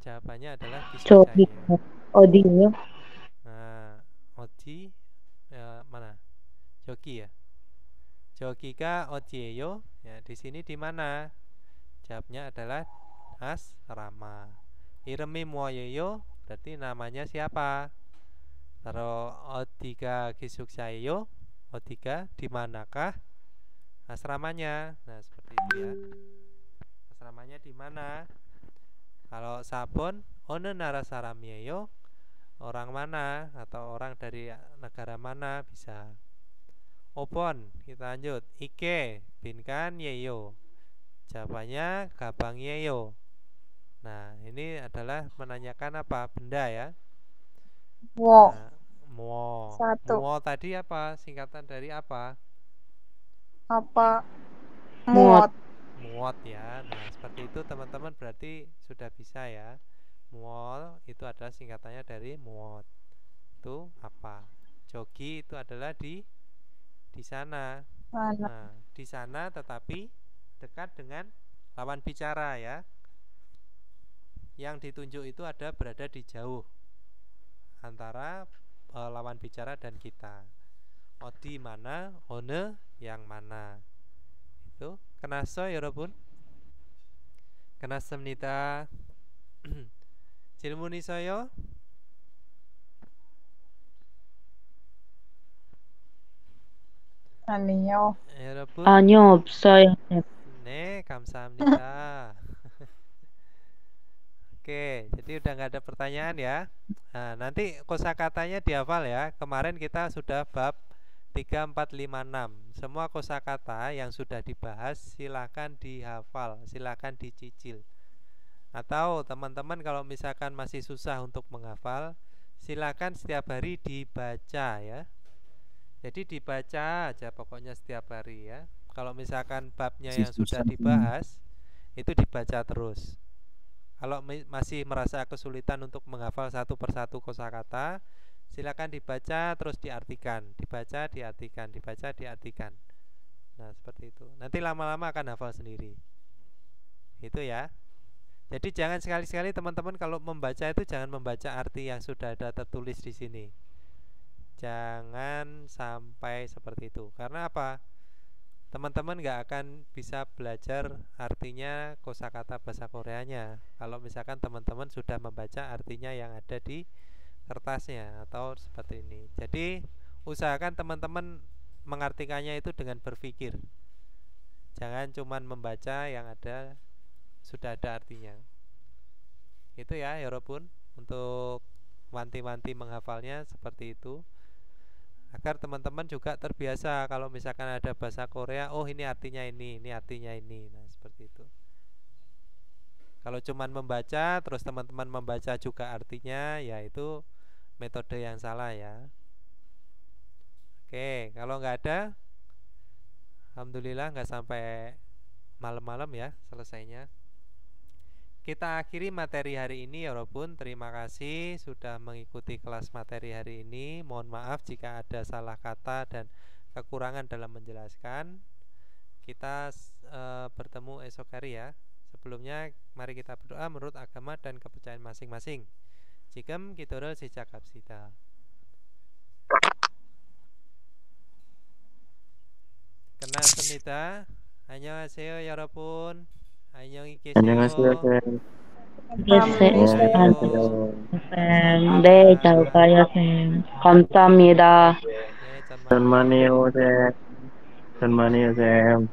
[SPEAKER 1] jawabannya adalah kisuksayeyo.
[SPEAKER 5] Odiyo.
[SPEAKER 1] Nah, Odi mana? Joki ya. Jokika Odieyo. Ya, di sini di mana? Jawabnya adalah asrama. Iremi Muayeyo berarti namanya siapa? Taruh Odika Kisuksayeyo. Odika di manakah asramanya? Nah, seperti itu ya. Asramanya di mana? Kalau sabon, one narasaramiyeyo, orang mana atau orang dari negara mana bisa. Opon, kita lanjut. Ike, binkan yeyo. Jawabannya Gabang yeyo. Nah, ini adalah menanyakan apa? Benda ya.
[SPEAKER 8] Wo.
[SPEAKER 1] Nah, mo.
[SPEAKER 8] Satu.
[SPEAKER 1] Mo tadi apa? Singkatan dari apa?
[SPEAKER 8] Apa? Muot.
[SPEAKER 1] Muot ya. Nah, seperti itu teman-teman berarti sudah bisa ya. Muol itu adalah singkatannya dari muot. Itu apa? Jogi itu adalah di sana.
[SPEAKER 8] Mana?
[SPEAKER 1] Nah, di sana tetapi dekat dengan lawan bicara ya. Yang ditunjuk itu ada berada di jauh antara lawan bicara dan kita. Odi mana, one yang mana. Itu kenaso 여러분. ke났습니다. 질문 있어요?
[SPEAKER 8] Anio.
[SPEAKER 1] 여러분?
[SPEAKER 5] 아니요, 없어요.
[SPEAKER 1] 네, 감사합니다. Oke, jadi udah nggak ada pertanyaan ya. Nah, nanti kosakatanya dihafal ya. Kemarin kita sudah bab 3, 4, 5, 6. Semua kosakata yang sudah dibahas silakan dihafal, silakan dicicil. Atau teman-teman kalau misalkan masih susah untuk menghafal, silakan setiap hari dibaca ya. Jadi dibaca aja pokoknya setiap hari ya. Kalau misalkan babnya yang sudah dibahas, itu dibaca terus. Kalau masih merasa kesulitan untuk menghafal satu persatu kosakata, silakan dibaca terus diartikan, dibaca diartikan, dibaca diartikan. Nah, seperti itu. Nanti lama-lama akan hafal sendiri. Itu ya. Jadi jangan sekali-sekali teman-teman kalau membaca itu jangan membaca arti yang sudah ada tertulis di sini. Jangan sampai seperti itu. Karena apa? teman-teman nggak akan bisa belajar artinya kosakata bahasa Koreanya kalau misalkan teman-teman sudah membaca artinya yang ada di kertasnya atau seperti ini. Jadi usahakan teman-teman mengartikannya itu dengan berpikir, jangan cuman membaca yang ada sudah ada artinya. Itu ya Yorobun, untuk wanti-wanti menghafalnya seperti itu, agar teman-teman juga terbiasa kalau misalkan ada bahasa Korea, oh ini artinya ini artinya ini. Nah seperti itu. Kalau cuman membaca terus teman-teman membaca juga artinya, ya itu metode yang salah ya. Oke, kalau nggak ada, alhamdulillah nggak sampai malam-malam ya selesainya. Kita akhiri materi hari ini ya Robun. Terima kasih sudah mengikuti kelas materi hari ini. Mohon maaf jika ada salah kata dan kekurangan dalam menjelaskan. Kita bertemu esok hari ya. Sebelumnya mari kita berdoa menurut agama dan kepercayaan masing-masing. Jigem kitorel sijakapsita. Kena semita. Annyeonghaseyo 여러분. 안녕히
[SPEAKER 7] 안녕하세요,
[SPEAKER 1] 계세요.
[SPEAKER 5] 네, 잘 가요, 쌤. 감사합니다.
[SPEAKER 7] 전만이요, 쌤. 전만이요, 쌤.